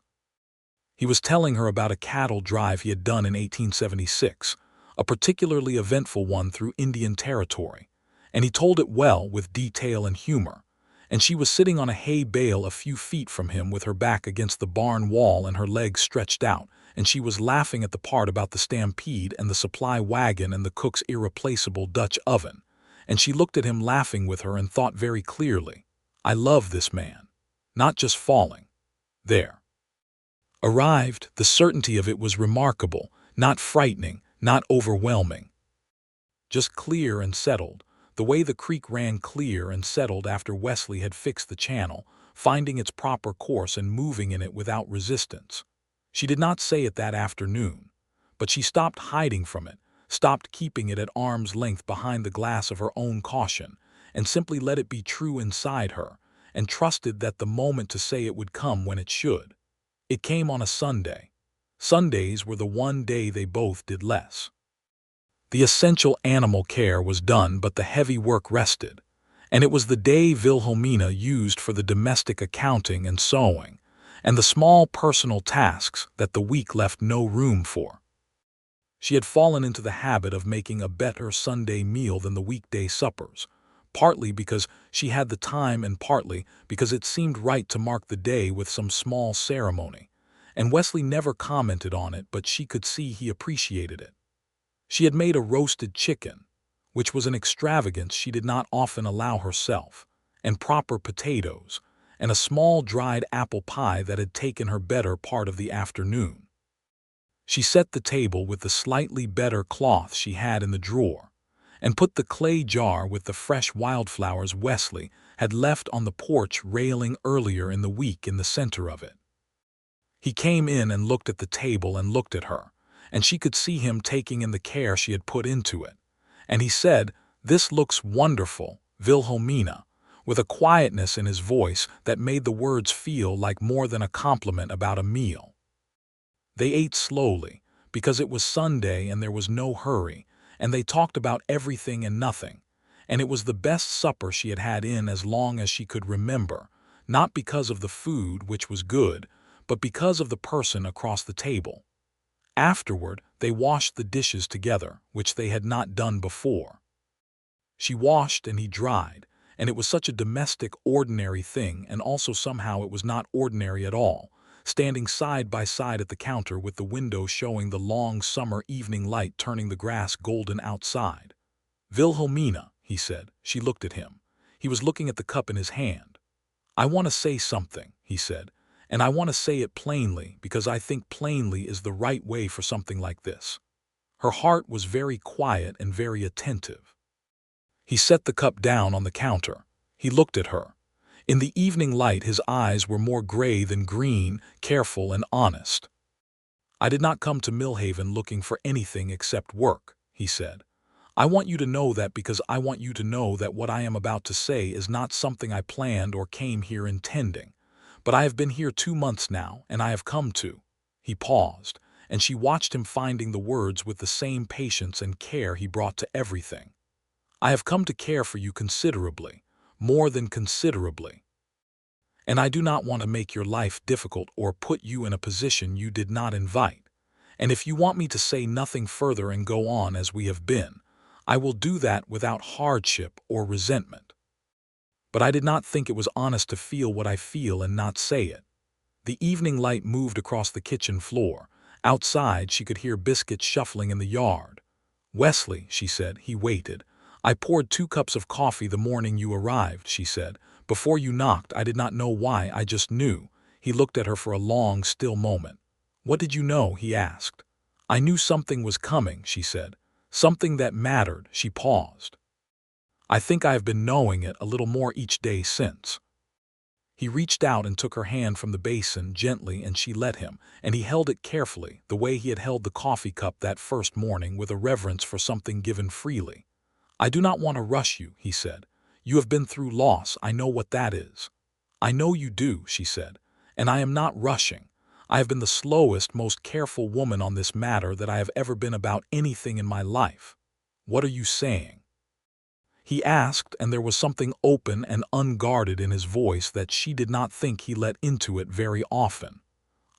[SPEAKER 1] He was telling her about a cattle drive he had done in 1876, a particularly eventful one through Indian Territory, and he told it well with detail and humor, and she was sitting on a hay bale a few feet from him with her back against the barn wall and her legs stretched out, and she was laughing at the part about the stampede and the supply wagon and the cook's irreplaceable Dutch oven, and she looked at him laughing with her and thought very clearly, "I love this man." Not just falling. There. Arrived, the certainty of it was remarkable, not frightening, not overwhelming. Just clear and settled, the way the creek ran clear and settled after Wesley had fixed the channel, finding its proper course and moving in it without resistance. She did not say it that afternoon, but she stopped hiding from it, stopped keeping it at arm's length behind the glass of her own caution, and simply let it be true inside her, and trusted that the moment to say it would come when it should. It came on a Sunday. Sundays were the one day they both did less. The essential animal care was done, but the heavy work rested, and it was the day Wilhelmina used for the domestic accounting and sewing, and the small personal tasks that the week left no room for. She had fallen into the habit of making a better Sunday meal than the weekday suppers, partly because she had the time and partly because it seemed right to mark the day with some small ceremony, and Wesley never commented on it, but she could see he appreciated it. She had made a roasted chicken, which was an extravagance she did not often allow herself, and proper potatoes, and a small dried apple pie that had taken her better part of the afternoon. She set the table with the slightly better cloth she had in the drawer, and put the clay jar with the fresh wildflowers Wesley had left on the porch railing earlier in the week in the center of it. He came in and looked at the table and looked at her, and she could see him taking in the care she had put into it. And he said, "This looks wonderful, Wilhelmina," with a quietness in his voice that made the words feel like more than a compliment about a meal. They ate slowly, because it was Sunday and there was no hurry, and they talked about everything and nothing, and it was the best supper she had had in as long as she could remember, not because of the food, which was good, but because of the person across the table. Afterward, They washed the dishes together, which they had not done before. She washed and he dried, and it was such a domestic, ordinary thing, and also somehow it was not ordinary at all, standing side by side at the counter with the window showing the long summer evening light turning the grass golden outside. "Wilhelmina," he said. She looked at him. He was looking at the cup in his hand. "I want to say something," he said, "and I want to say it plainly because I think plainly is the right way for something like this." Her heart was very quiet and very attentive. He set the cup down on the counter. He looked at her. In the evening light his eyes were more gray than green, careful and honest. "I did not come to Millhaven looking for anything except work," he said. "I want you to know that because I want you to know that what I am about to say is not something I planned or came here intending. But I have been here 2 months now, and I have come to—" He paused, and she watched him finding the words with the same patience and care he brought to everything. "I have come to care for you considerably, more than considerably. And I do not want to make your life difficult or put you in a position you did not invite. And if you want me to say nothing further and go on as we have been, I will do that without hardship or resentment. But I did not think it was honest to feel what I feel and not say it." The evening light moved across the kitchen floor. Outside she could hear biscuits shuffling in the yard. "Wesley," she said. He waited. "I poured 2 cups of coffee the morning you arrived," she said. "Before you knocked, I did not know why, I just knew." He looked at her for a long, still moment. "What did you know?" he asked. "I knew something was coming," she said. "Something that mattered." She paused. "I think I have been knowing it a little more each day since." He reached out and took her hand from the basin gently, and she let him, and he held it carefully, the way he had held the coffee cup that first morning, with a reverence for something given freely. "I do not want to rush you," he said. "You have been through loss, I know what that is." "I know you do," she said, "and I am not rushing. I have been the slowest, most careful woman on this matter that I have ever been about anything in my life." "What are you saying?" he asked, and there was something open and unguarded in his voice that she did not think he let into it very often.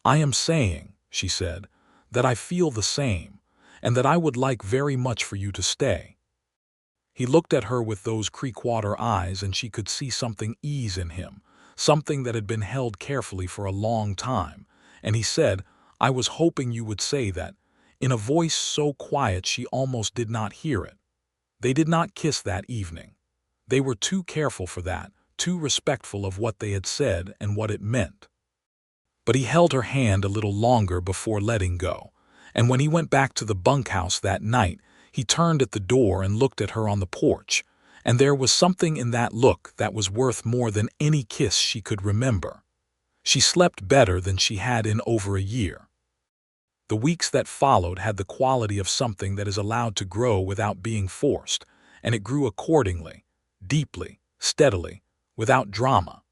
[SPEAKER 1] "I am saying," she said, "that I feel the same, and that I would like very much for you to stay." He looked at her with those creekwater eyes, and she could see something ease in him, something that had been held carefully for a long time, and he said, "I was hoping you would say that," in a voice so quiet she almost did not hear it. They did not kiss that evening. They were too careful for that, too respectful of what they had said and what it meant. But he held her hand a little longer before letting go, and when he went back to the bunkhouse that night, he turned at the door and looked at her on the porch, and there was something in that look that was worth more than any kiss she could remember. She slept better than she had in over a year. The weeks that followed had the quality of something that is allowed to grow without being forced, and it grew accordingly, deeply, steadily, without drama.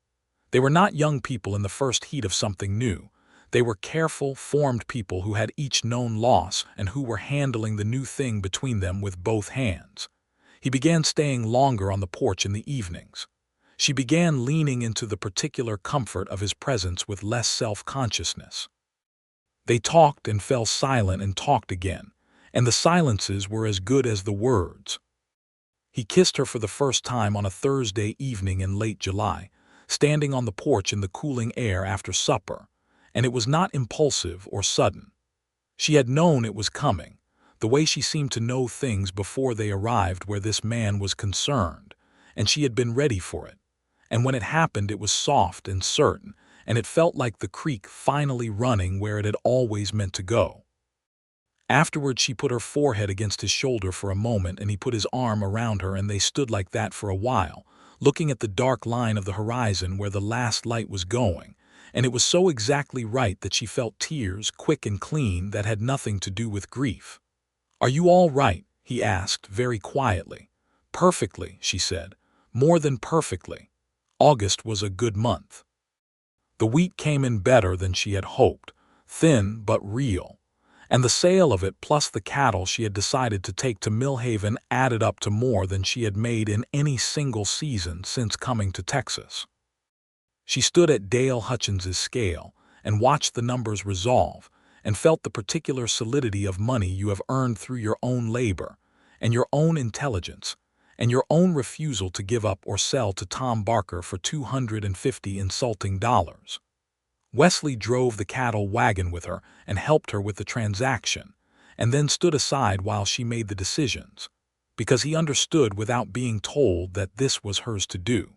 [SPEAKER 1] They were not young people in the first heat of something new. They were careful, formed people who had each known loss and who were handling the new thing between them with both hands. He began staying longer on the porch in the evenings. She began leaning into the particular comfort of his presence with less self-consciousness. They talked and fell silent and talked again, and the silences were as good as the words. He kissed her for the first time on a Thursday evening in late July, standing on the porch in the cooling air after supper, and it was not impulsive or sudden. She had known it was coming, the way she seemed to know things before they arrived where this man was concerned, and she had been ready for it. And when it happened, it was soft and certain, and it felt like the creek finally running where it had always meant to go. Afterward, she put her forehead against his shoulder for a moment, and he put his arm around her, and they stood like that for a while, looking at the dark line of the horizon where the last light was going, and it was so exactly right that she felt tears, quick and clean, that had nothing to do with grief. "Are you all right?" he asked, very quietly. "Perfectly," she said. "More than perfectly. August was a good month." The wheat came in better than she had hoped, thin but real, and the sale of it plus the cattle she had decided to take to Millhaven added up to more than she had made in any single season since coming to Texas. She stood at Dale Hutchins's scale and watched the numbers resolve, and felt the particular solidity of money you have earned through your own labor, and your own intelligence, and your own refusal to give up or sell to Tom Barker for $250 insulting dollars. Wesley drove the cattle wagon with her and helped her with the transaction, and then stood aside while she made the decisions, because he understood without being told that this was hers to do.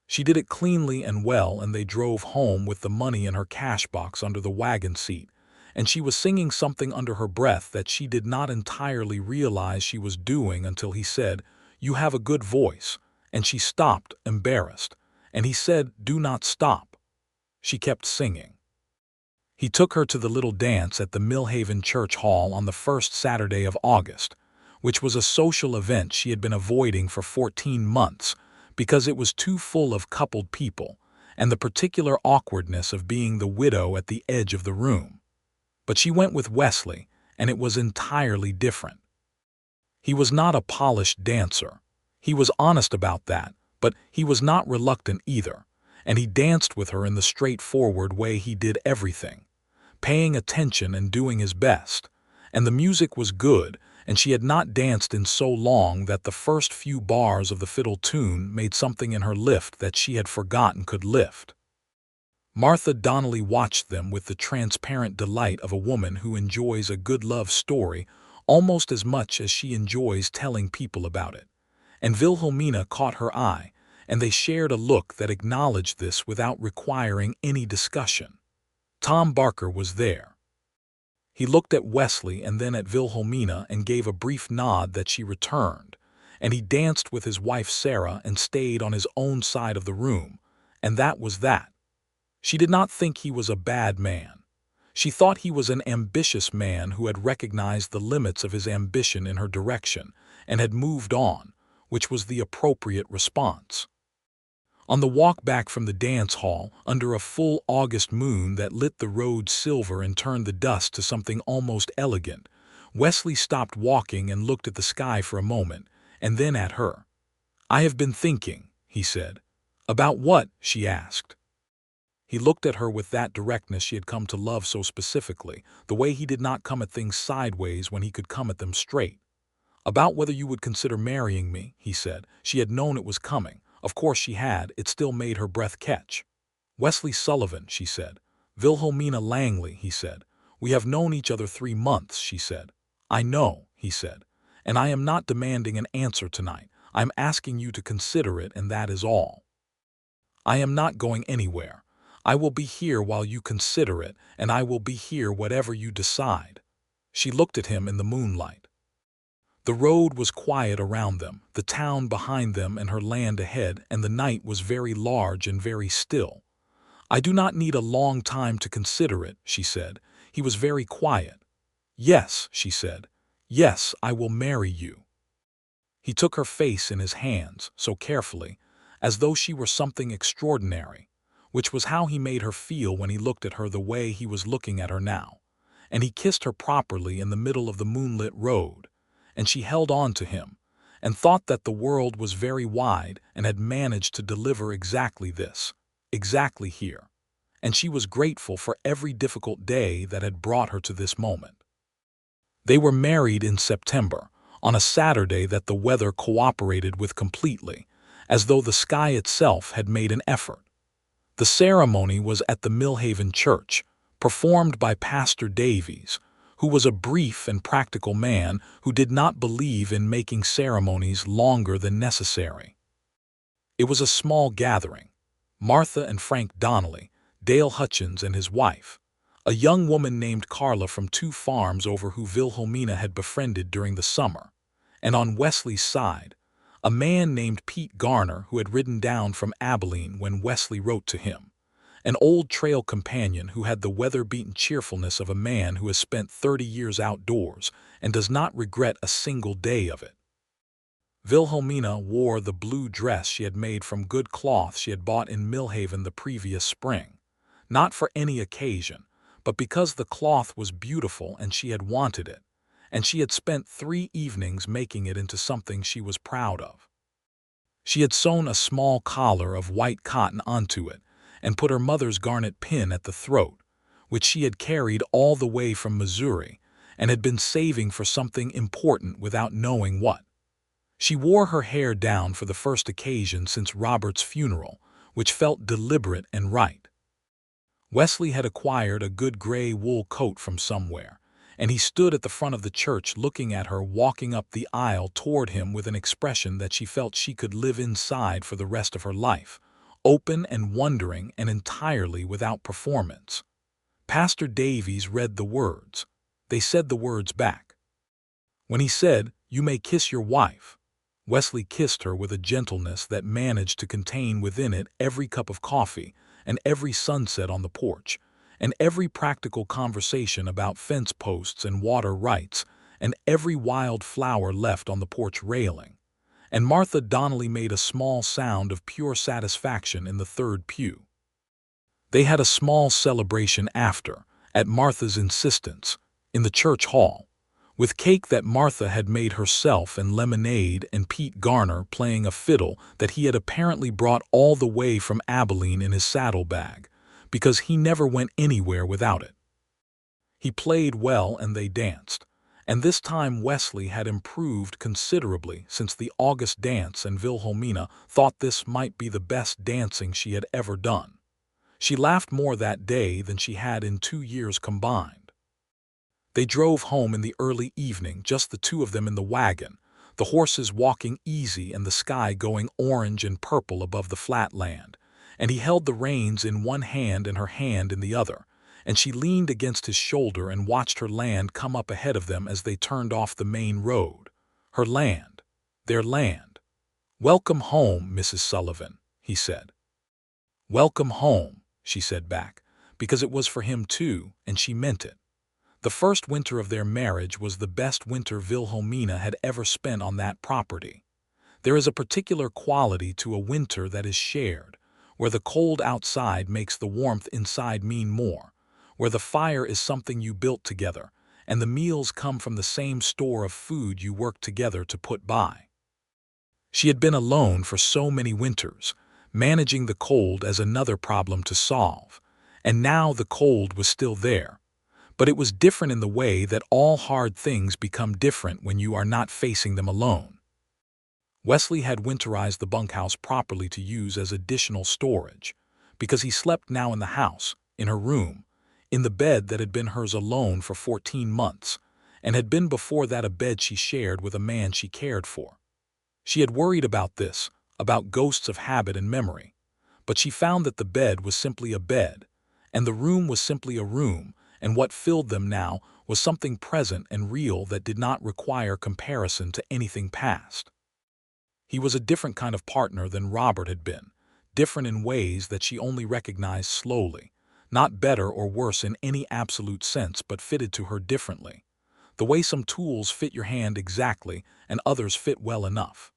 [SPEAKER 1] She did it cleanly and well, and they drove home with the money in her cash box under the wagon seat, and she was singing something under her breath that she did not entirely realize she was doing until he said, "You have a good voice," and she stopped, embarrassed, and he said, "Do not stop." She kept singing. He took her to the little dance at the Millhaven Church Hall on the first Saturday of August, which was a social event she had been avoiding for 14 months because it was too full of coupled people and the particular awkwardness of being the widow at the edge of the room. But she went with Wesley, and it was entirely different. He was not a polished dancer. He was honest about that, but he was not reluctant either, and he danced with her in the straightforward way he did everything, paying attention and doing his best. And the music was good, and she had not danced in so long that the first few bars of the fiddle tune made something in her lift that she had forgotten could lift. Martha Donnelly watched them with the transparent delight of a woman who enjoys a good love story almost as much as she enjoys telling people about it. And Wilhelmina caught her eye, and they shared a look that acknowledged this without requiring any discussion. Tom Barker was there. He looked at Wesley and then at Wilhelmina and gave a brief nod that she returned, and he danced with his wife Sarah and stayed on his own side of the room, and that was that. She did not think he was a bad man. She thought he was an ambitious man who had recognized the limits of his ambition in her direction and had moved on, which was the appropriate response. On the walk back from the dance hall, under a full August moon that lit the road silver and turned the dust to something almost elegant, Wesley stopped walking and looked at the sky for a moment, and then at her. "I have been thinking," he said. "About what?" she asked. He looked at her with that directness she had come to love so specifically, the way he did not come at things sideways when he could come at them straight. "About whether you would consider marrying me," he said. She had known it was coming. Of course she had. It still made her breath catch. "Wesley Sullivan," she said. "Wilhelmina Langley," he said. "We have known each other 3 months," she said. "I know," he said. "And I am not demanding an answer tonight. I am asking you to consider it, and that is all. I am not going anywhere. I will be here while you consider it, and I will be here whatever you decide." She looked at him in the moonlight. The road was quiet around them, the town behind them and her land ahead, and the night was very large and very still. "I do not need a long time to consider it," she said. He was very quiet. "Yes," she said. "Yes, I will marry you." He took her face in his hands, so carefully, as though she were something extraordinary, which was how he made her feel when he looked at her the way he was looking at her now. And he kissed her properly in the middle of the moonlit road, and she held on to him, and thought that the world was very wide and had managed to deliver exactly this, exactly here. And she was grateful for every difficult day that had brought her to this moment. They were married in September, on a Saturday that the weather cooperated with completely, as though the sky itself had made an effort. The ceremony was at the Millhaven Church, performed by Pastor Davies, who was a brief and practical man who did not believe in making ceremonies longer than necessary. It was a small gathering. Martha and Frank Donnelly, Dale Hutchins and his wife, a young woman named Carla from 2 farms over who Wilhelmina had befriended during the summer, and on Wesley's side, a man named Pete Garner who had ridden down from Abilene when Wesley wrote to him, an old trail companion who had the weather-beaten cheerfulness of a man who has spent 30 years outdoors and does not regret a single day of it. Wilhelmina wore the blue dress she had made from good cloth she had bought in Millhaven the previous spring, not for any occasion, but because the cloth was beautiful and she had wanted it, and she had spent 3 evenings making it into something she was proud of. She had sewn a small collar of white cotton onto it, and put her mother's garnet pin at the throat, which she had carried all the way from Missouri and had been saving for something important without knowing what. She wore her hair down for the first occasion since Robert's funeral, which felt deliberate and right. Wesley had acquired a good gray wool coat from somewhere, and he stood at the front of the church looking at her walking up the aisle toward him with an expression that she felt she could live inside for the rest of her life, open and wondering and entirely without performance. Pastor Davies read the words. They said the words back. When he said, "You may kiss your wife," Wesley kissed her with a gentleness that managed to contain within it every cup of coffee and every sunset on the porch, and every practical conversation about fence posts and water rights, and every wild flower left on the porch railing. And Martha Donnelly made a small sound of pure satisfaction in the third pew. They had a small celebration after, at Martha's insistence, in the church hall, with cake that Martha had made herself and lemonade and Pete Garner playing a fiddle that he had apparently brought all the way from Abilene in his saddlebag, because he never went anywhere without it. He played well and they danced, and this time Wesley had improved considerably since the August dance, and Wilhelmina thought this might be the best dancing she had ever done. She laughed more that day than she had in 2 years combined. They drove home in the early evening, just the two of them in the wagon, the horses walking easy and the sky going orange and purple above the flat land, and he held the reins in one hand and her hand in the other, and she leaned against his shoulder and watched her land come up ahead of them as they turned off the main road. Her land. Their land. "Welcome home, Mrs. Sullivan," he said. "Welcome home," she said back, because it was for him too, and she meant it. The first winter of their marriage was the best winter Wilhelmina had ever spent on that property. There is a particular quality to a winter that is shared, where the cold outside makes the warmth inside mean more, where the fire is something you built together, and the meals come from the same store of food you worked together to put by. She had been alone for so many winters, managing the cold as another problem to solve, and now the cold was still there. But it was different in the way that all hard things become different when you are not facing them alone. Wesley had winterized the bunkhouse properly to use as additional storage, because he slept now in the house, in her room, in the bed that had been hers alone for 14 months, and had been before that a bed she shared with a man she cared for. She had worried about this, about ghosts of habit and memory, but she found that the bed was simply a bed, and the room was simply a room, and what filled them now was something present and real that did not require comparison to anything past. He was a different kind of partner than Robert had been, different in ways that she only recognized slowly, not better or worse in any absolute sense, but fitted to her differently, the way some tools fit your hand exactly and others fit well enough.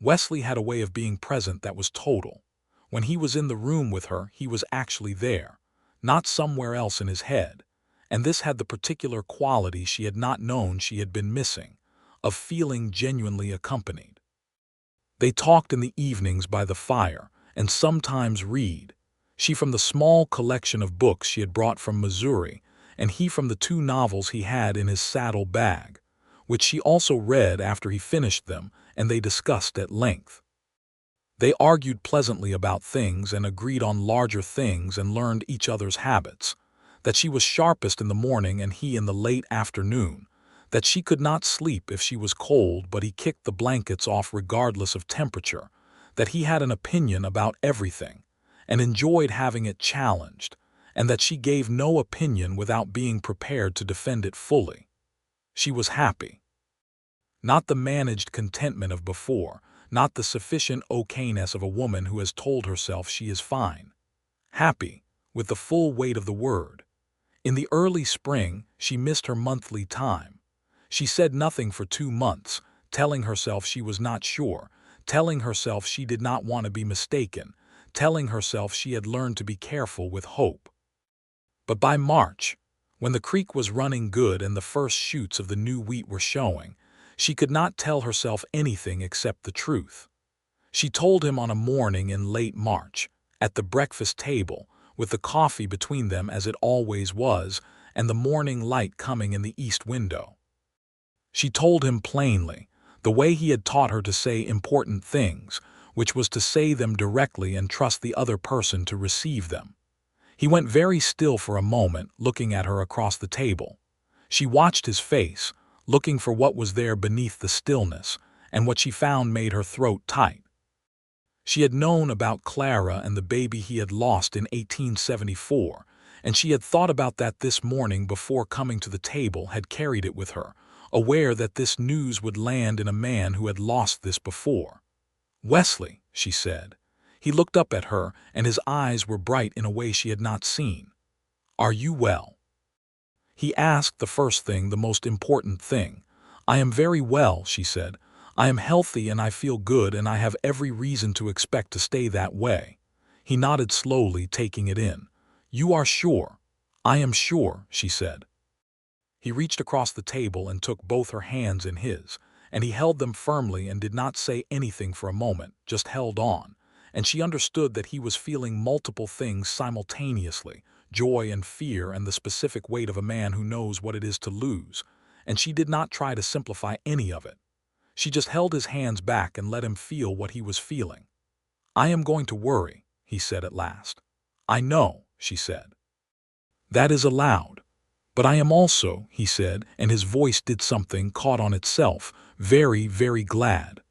[SPEAKER 1] Wesley had a way of being present that was total. When he was in the room with her, he was actually there, not somewhere else in his head. And this had the particular quality she had not known she had been missing, of feeling genuinely accompanied. They talked in the evenings by the fire, and sometimes read, she from the small collection of books she had brought from Missouri, and he from the 2 novels he had in his saddle bag, which she also read after he finished them, and they discussed at length. They argued pleasantly about things and agreed on larger things and learned each other's habits, that she was sharpest in the morning and he in the late afternoon, that she could not sleep if she was cold but he kicked the blankets off regardless of temperature, that he had an opinion about everything and enjoyed having it challenged, and that she gave no opinion without being prepared to defend it fully. She was happy. Not the managed contentment of before, not the sufficient okayness of a woman who has told herself she is fine. Happy, with the full weight of the word. In the early spring, she missed her monthly time. She said nothing for 2 months, telling herself she was not sure, telling herself she did not want to be mistaken, telling herself she had learned to be careful with hope. But by March, when the creek was running good and the first shoots of the new wheat were showing, she could not tell herself anything except the truth. She told him on a morning in late March, at the breakfast table, with the coffee between them as it always was, and the morning light coming in the east window. She told him plainly, the way he had taught her to say important things, which was to say them directly and trust the other person to receive them. He went very still for a moment, looking at her across the table. She watched his face, looking for what was there beneath the stillness, and what she found made her throat tight. She had known about Clara and the baby he had lost in 1874, and she had thought about that this morning before coming to the table, had carried it with her, aware that this news would land in a man who had lost this before. "Wesley," she said. He looked up at her, and his eyes were bright in a way she had not seen. "Are you well?" He asked the first thing, the most important thing. "I am very well," she said. "I am healthy and I feel good, and I have every reason to expect to stay that way." He nodded slowly, taking it in. "You are sure?" "I am sure," she said. He reached across the table and took both her hands in his, and he held them firmly and did not say anything for a moment, just held on, and she understood that he was feeling multiple things simultaneously, joy and fear and the specific weight of a man who knows what it is to lose, and she did not try to simplify any of it. She just held his hands back and let him feel what he was feeling. "I am going to worry," he said at last. "I know," she said. "That is allowed. But I am also," he said, and his voice did something, caught on itself, "very, very glad."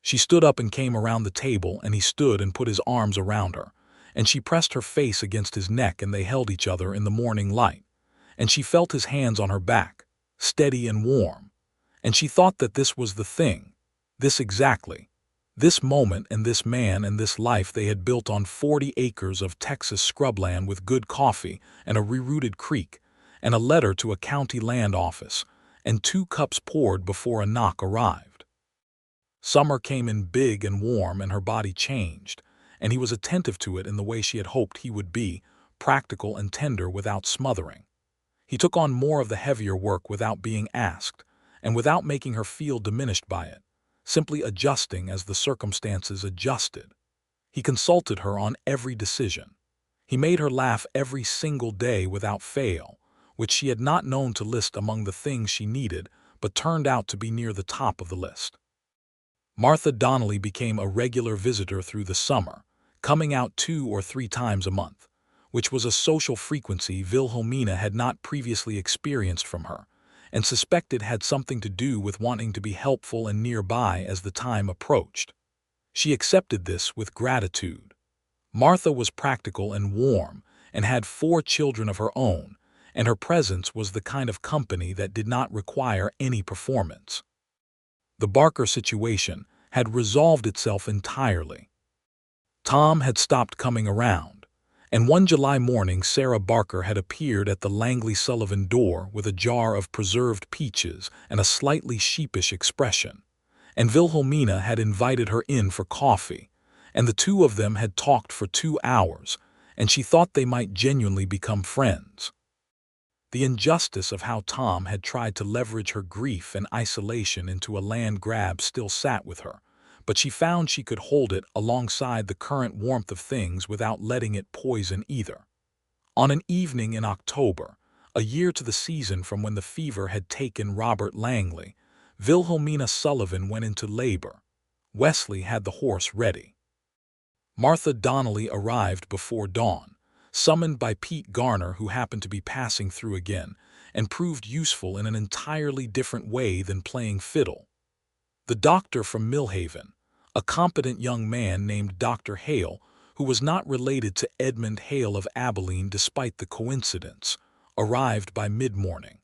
[SPEAKER 1] She stood up and came around the table, and he stood and put his arms around her, and she pressed her face against his neck, and they held each other in the morning light, and she felt his hands on her back, steady and warm, and she thought that this was the thing, this exactly, this moment and this man and this life they had built on 40 acres of Texas scrubland with good coffee and a rerouted creek, and a letter to a county land office, and 2 cups poured before a knock arrived. Summer came in big and warm, and her body changed, and he was attentive to it in the way she had hoped he would be, practical and tender without smothering. He took on more of the heavier work without being asked, and without making her feel diminished by it, simply adjusting as the circumstances adjusted. He consulted her on every decision. He made her laugh every single day without fail, which she had not known to list among the things she needed, but turned out to be near the top of the list. Martha Donnelly became a regular visitor through the summer, coming out 2 or 3 times a month, which was a social frequency Wilhelmina had not previously experienced from her, and suspected had something to do with wanting to be helpful and nearby as the time approached. She accepted this with gratitude. Martha was practical and warm, and had 4 children of her own, and her presence was the kind of company that did not require any performance. The Barker situation had resolved itself entirely. Tom had stopped coming around, and one July morning Sarah Barker had appeared at the Langley Sullivan door with a jar of preserved peaches and a slightly sheepish expression, and Wilhelmina had invited her in for coffee, and the 2 of them had talked for 2 hours, and she thought they might genuinely become friends. The injustice of how Tom had tried to leverage her grief and isolation into a land grab still sat with her, but she found she could hold it alongside the current warmth of things without letting it poison either. On an evening in October, a year to the season from when the fever had taken Robert Langley, Wilhelmina Sullivan went into labor. Wesley had the horse ready. Martha Donnelly arrived before dawn, summoned by Pete Garner, who happened to be passing through again, and proved useful in an entirely different way than playing fiddle. The doctor from Millhaven, a competent young man named Dr. Hale, who was not related to Edmund Hale of Abilene despite the coincidence, arrived by mid-morning.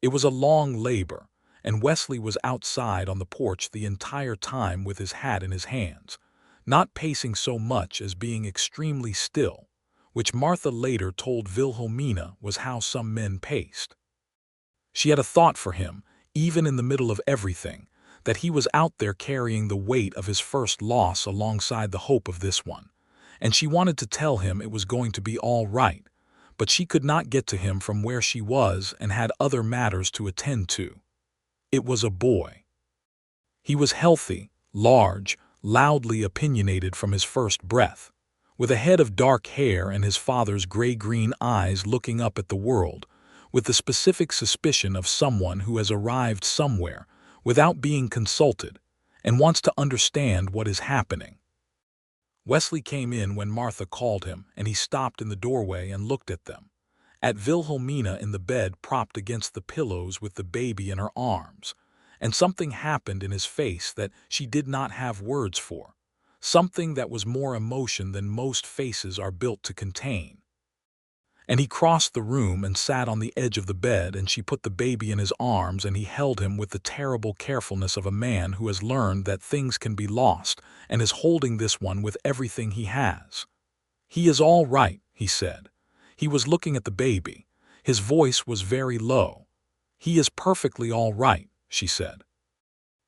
[SPEAKER 1] It was a long labor, and Wesley was outside on the porch the entire time with his hat in his hands, not pacing so much as being extremely still, which Martha later told Wilhelmina was how some men paced. She had a thought for him, even in the middle of everything, that he was out there carrying the weight of his first loss alongside the hope of this one, and she wanted to tell him it was going to be all right, but she could not get to him from where she was and had other matters to attend to. It was a boy. He was healthy, large, loudly opinionated from his first breath, with a head of dark hair and his father's gray-green eyes looking up at the world, with the specific suspicion of someone who has arrived somewhere without being consulted and wants to understand what is happening. Wesley came in when Martha called him, and he stopped in the doorway and looked at them. At Wilhelmina in the bed propped against the pillows with the baby in her arms, and something happened in his face that she did not have words for, something that was more emotion than most faces are built to contain. And he crossed the room and sat on the edge of the bed, and she put the baby in his arms, and he held him with the terrible carefulness of a man who has learned that things can be lost and is holding this one with everything he has. "He is all right," he said. He was looking at the baby. His voice was very low. "He is perfectly all right," she said.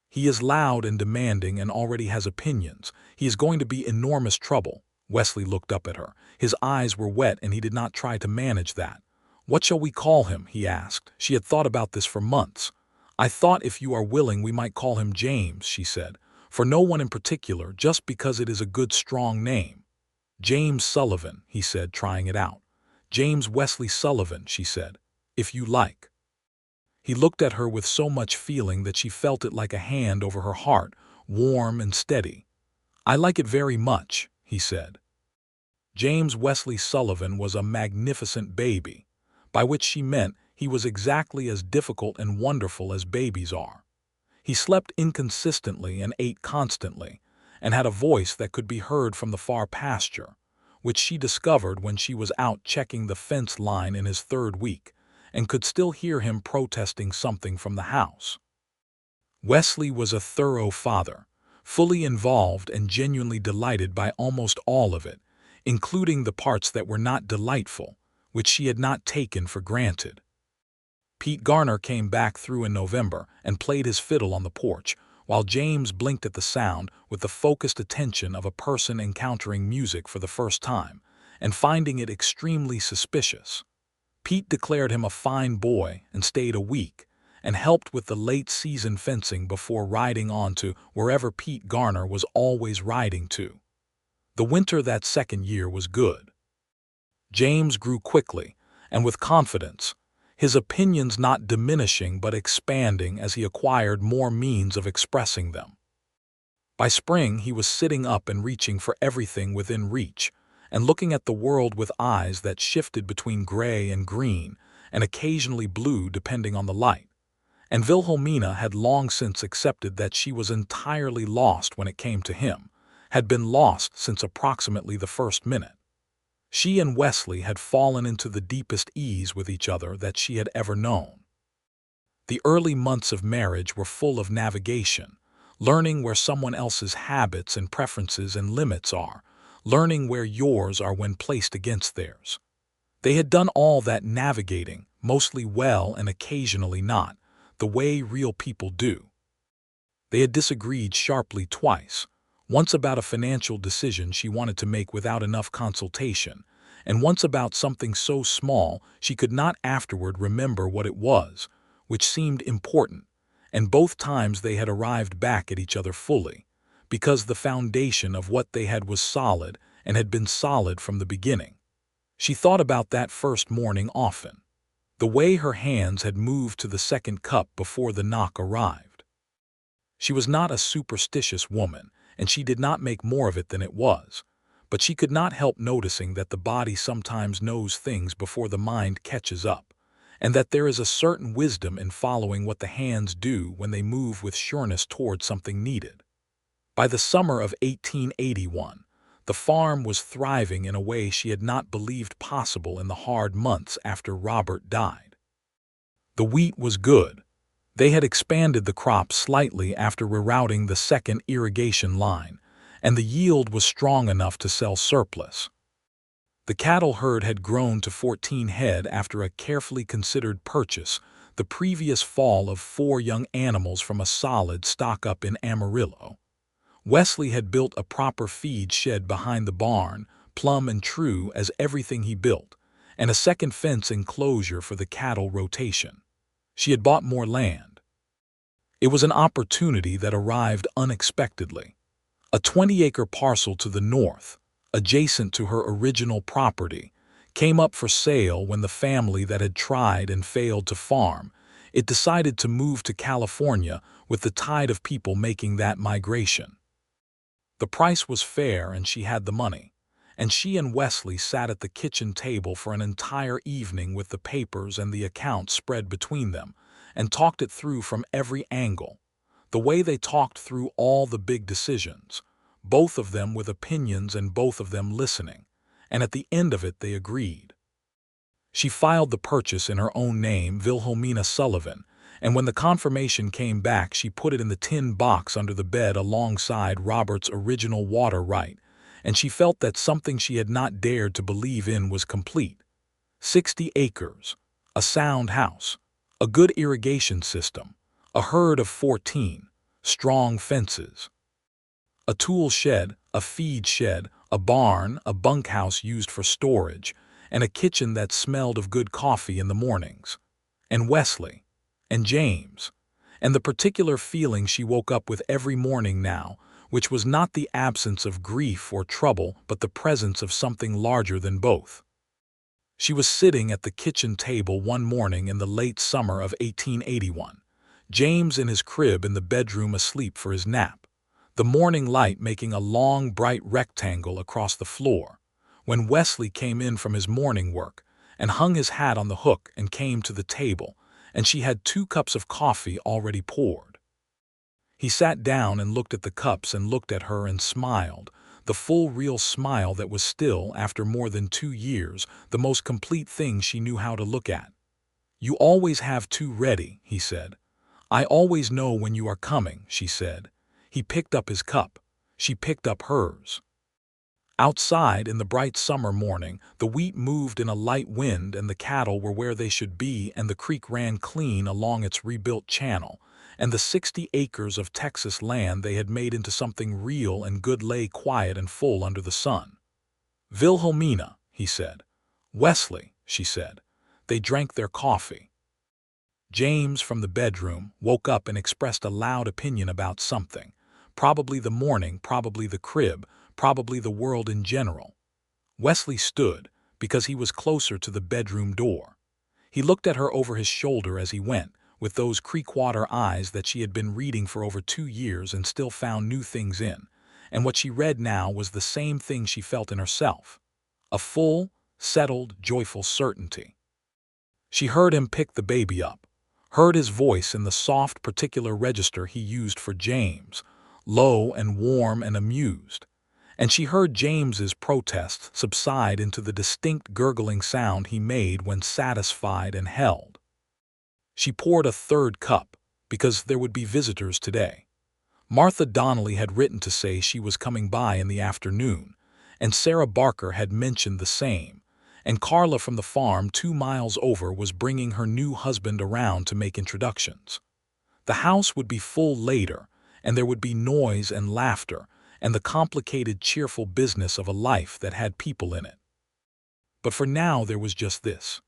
[SPEAKER 1] "He is loud and demanding and already has opinions. He is going to be enormous trouble." Wesley looked up at her. His eyes were wet and he did not try to manage that. "What shall we call him?" he asked. She had thought about this for months. "I thought if you are willing we might call him James," she said. "For no one in particular, just because it is a good strong name." "James Sullivan," he said, trying it out. "James Wesley Sullivan," she said, "if you like." He looked at her with so much feeling that she felt it like a hand over her heart, warm and steady. "I like it very much," he said. James Wesley Sullivan was a magnificent baby, by which she meant he was exactly as difficult and wonderful as babies are. He slept inconsistently and ate constantly, and had a voice that could be heard from the far pasture, which she discovered when she was out checking the fence line in his 3rd week, and could still hear him protesting something from the house. Wesley was a thorough father, fully involved and genuinely delighted by almost all of it, including the parts that were not delightful, which she had not taken for granted. Pete Garner came back through in November and played his fiddle on the porch, while James blinked at the sound with the focused attention of a person encountering music for the first time and finding it extremely suspicious. Pete declared him a fine boy and stayed a week, and helped with the late-season fencing before riding on to wherever Pete Garner was always riding to. The winter that 2nd year was good. James grew quickly and with confidence, his opinions not diminishing but expanding as he acquired more means of expressing them. By spring he was sitting up and reaching for everything within reach, and looking at the world with eyes that shifted between gray and green, and occasionally blue depending on the light. And Wilhelmina had long since accepted that she was entirely lost when it came to him, had been lost since approximately the first minute. She and Wesley had fallen into the deepest ease with each other that she had ever known. The early months of marriage were full of navigation, learning where someone else's habits and preferences and limits are, learning where yours are when placed against theirs. They had done all that navigating, mostly well and occasionally not, the way real people do. They had disagreed sharply twice, once about a financial decision she wanted to make without enough consultation, and once about something so small she could not afterward remember what it was, which seemed important, and both times they had arrived back at each other fully, because the foundation of what they had was solid and had been solid from the beginning. She thought about that first morning often, the way her hands had moved to the 2nd cup before the knock arrived. She was not a superstitious woman, and she did not make more of it than it was, but she could not help noticing that the body sometimes knows things before the mind catches up, and that there is a certain wisdom in following what the hands do when they move with sureness toward something needed. By the summer of 1881, the farm was thriving in a way she had not believed possible in the hard months after Robert died. The wheat was good. They had expanded the crop slightly after rerouting the 2nd irrigation line, and the yield was strong enough to sell surplus. The cattle herd had grown to 14 head after a carefully considered purchase the previous fall of 4 young animals from a solid stock-up in Amarillo. Wesley had built a proper feed shed behind the barn, plumb and true as everything he built, and a 2nd fence enclosure for the cattle rotation. She had bought more land. It was an opportunity that arrived unexpectedly. A 20-acre parcel to the north, adjacent to her original property, came up for sale when the family that had tried and failed to farm, it decided to move to California with the tide of people making that migration. The price was fair and she had the money, and she and Wesley sat at the kitchen table for an entire evening with the papers and the accounts spread between them, and talked it through from every angle, the way they talked through all the big decisions, both of them with opinions and both of them listening, and at the end of it they agreed. She filed the purchase in her own name, Wilhelmina Sullivan, and when the confirmation came back she put it in the tin box under the bed alongside Robert's original water right, and she felt that something she had not dared to believe in was complete. 60 acres, a sound house, a good irrigation system, a herd of 14, strong fences, a tool shed, a feed shed, a barn, a bunkhouse used for storage, and a kitchen that smelled of good coffee in the mornings. And Wesley, and James, and the particular feeling she woke up with every morning now, which was not the absence of grief or trouble but the presence of something larger than both. She was sitting at the kitchen table one morning in the late summer of 1881, James in his crib in the bedroom asleep for his nap, the morning light making a long bright rectangle across the floor, when Wesley came in from his morning work and hung his hat on the hook and came to the table, and she had 2 cups of coffee already poured. He sat down and looked at the cups and looked at her and smiled, the full real smile that was still, after more than 2 years, the most complete thing she knew how to look at. "You always have 2 ready," he said. "I always know when you are coming," she said. He picked up his cup. She picked up hers. Outside, in the bright summer morning, the wheat moved in a light wind and the cattle were where they should be and the creek ran clean along its rebuilt channel, and the 60 acres of Texas land they had made into something real and good lay quiet and full under the sun. "Wilhelmina," he said. "Wesley," she said. They drank their coffee. James, from the bedroom, woke up and expressed a loud opinion about something. Probably the morning, probably the crib, probably the world in general. Wesley stood, because he was closer to the bedroom door. He looked at her over his shoulder as he went, with those creekwater eyes that she had been reading for over 2 years and still found new things in, and what she read now was the same thing she felt in herself. A full, settled, joyful certainty. She heard him pick the baby up, heard his voice in the soft particular register he used for James, low and warm and amused, and she heard James's protest subside into the distinct gurgling sound he made when satisfied and held. She poured a 3rd cup, because there would be visitors today. Martha Donnelly had written to say she was coming by in the afternoon, and Sarah Barker had mentioned the same, and Carla from the farm 2 miles over was bringing her new husband around to make introductions. The house would be full later, and there would be noise and laughter, and the complicated, cheerful business of a life that had people in it. But for now there was just this.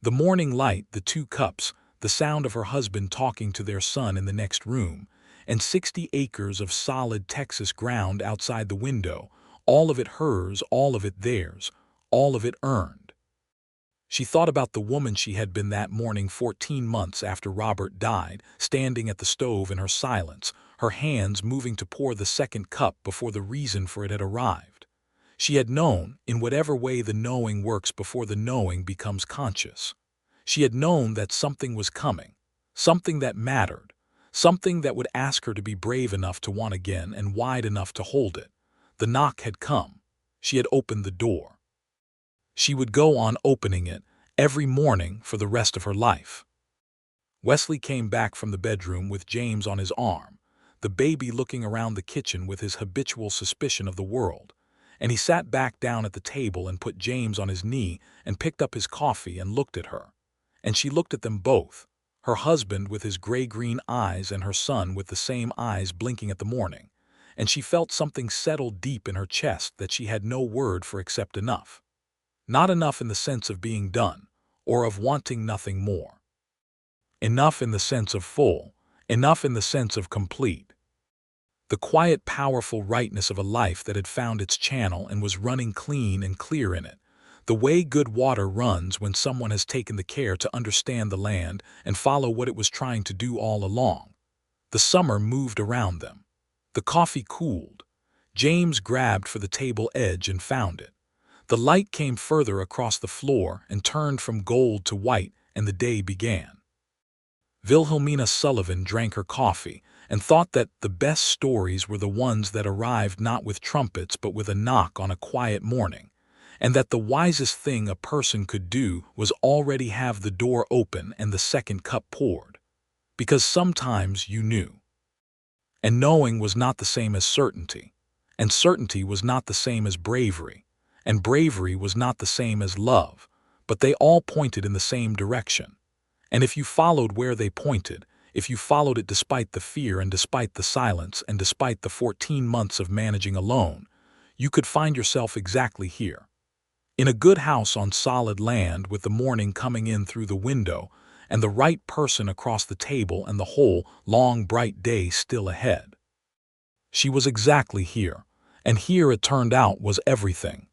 [SPEAKER 1] The morning light, the 2 cups, the sound of her husband talking to their son in the next room, and 60 acres of solid Texas ground outside the window, all of it hers, all of it theirs, all of it earned. She thought about the woman she had been that morning 14 months after Robert died, standing at the stove in her silence, her hands moving to pour the 2nd cup before the reason for it had arrived. She had known, in whatever way the knowing works before the knowing becomes conscious. She had known that something was coming, something that mattered, something that would ask her to be brave enough to want again and wide enough to hold it. The knock had come. She had opened the door. She would go on opening it every morning for the rest of her life. Wesley came back from the bedroom with James on his arm, the baby looking around the kitchen with his habitual suspicion of the world, and he sat back down at the table and put James on his knee and picked up his coffee and looked at her. And she looked at them both, her husband with his gray-green eyes and her son with the same eyes blinking at the morning, and she felt something settle deep in her chest that she had no word for except enough. Not enough in the sense of being done, or of wanting nothing more. Enough in the sense of full, enough in the sense of complete. the quiet, powerful rightness of a life that had found its channel and was running clean and clear in it. The way good water runs when someone has taken the care to understand the land and follow what it was trying to do all along. The summer moved around them. The coffee cooled. James grabbed for the table edge and found it. The light came further across the floor and turned from gold to white, and the day began. Wilhelmina Sullivan drank her coffee and thought that the best stories were the ones that arrived not with trumpets but with a knock on a quiet morning, and that the wisest thing a person could do was already have the door open and the second cup poured. Because sometimes you knew. And knowing was not the same as certainty, and certainty was not the same as bravery, and bravery was not the same as love, but they all pointed in the same direction. And if you followed where they pointed, if you followed it despite the fear and despite the silence and despite the 14 months of managing alone, you could find yourself exactly here. In a good house on solid land with the morning coming in through the window and the right person across the table and the whole long bright day still ahead. She was exactly here, and here it turned out was everything.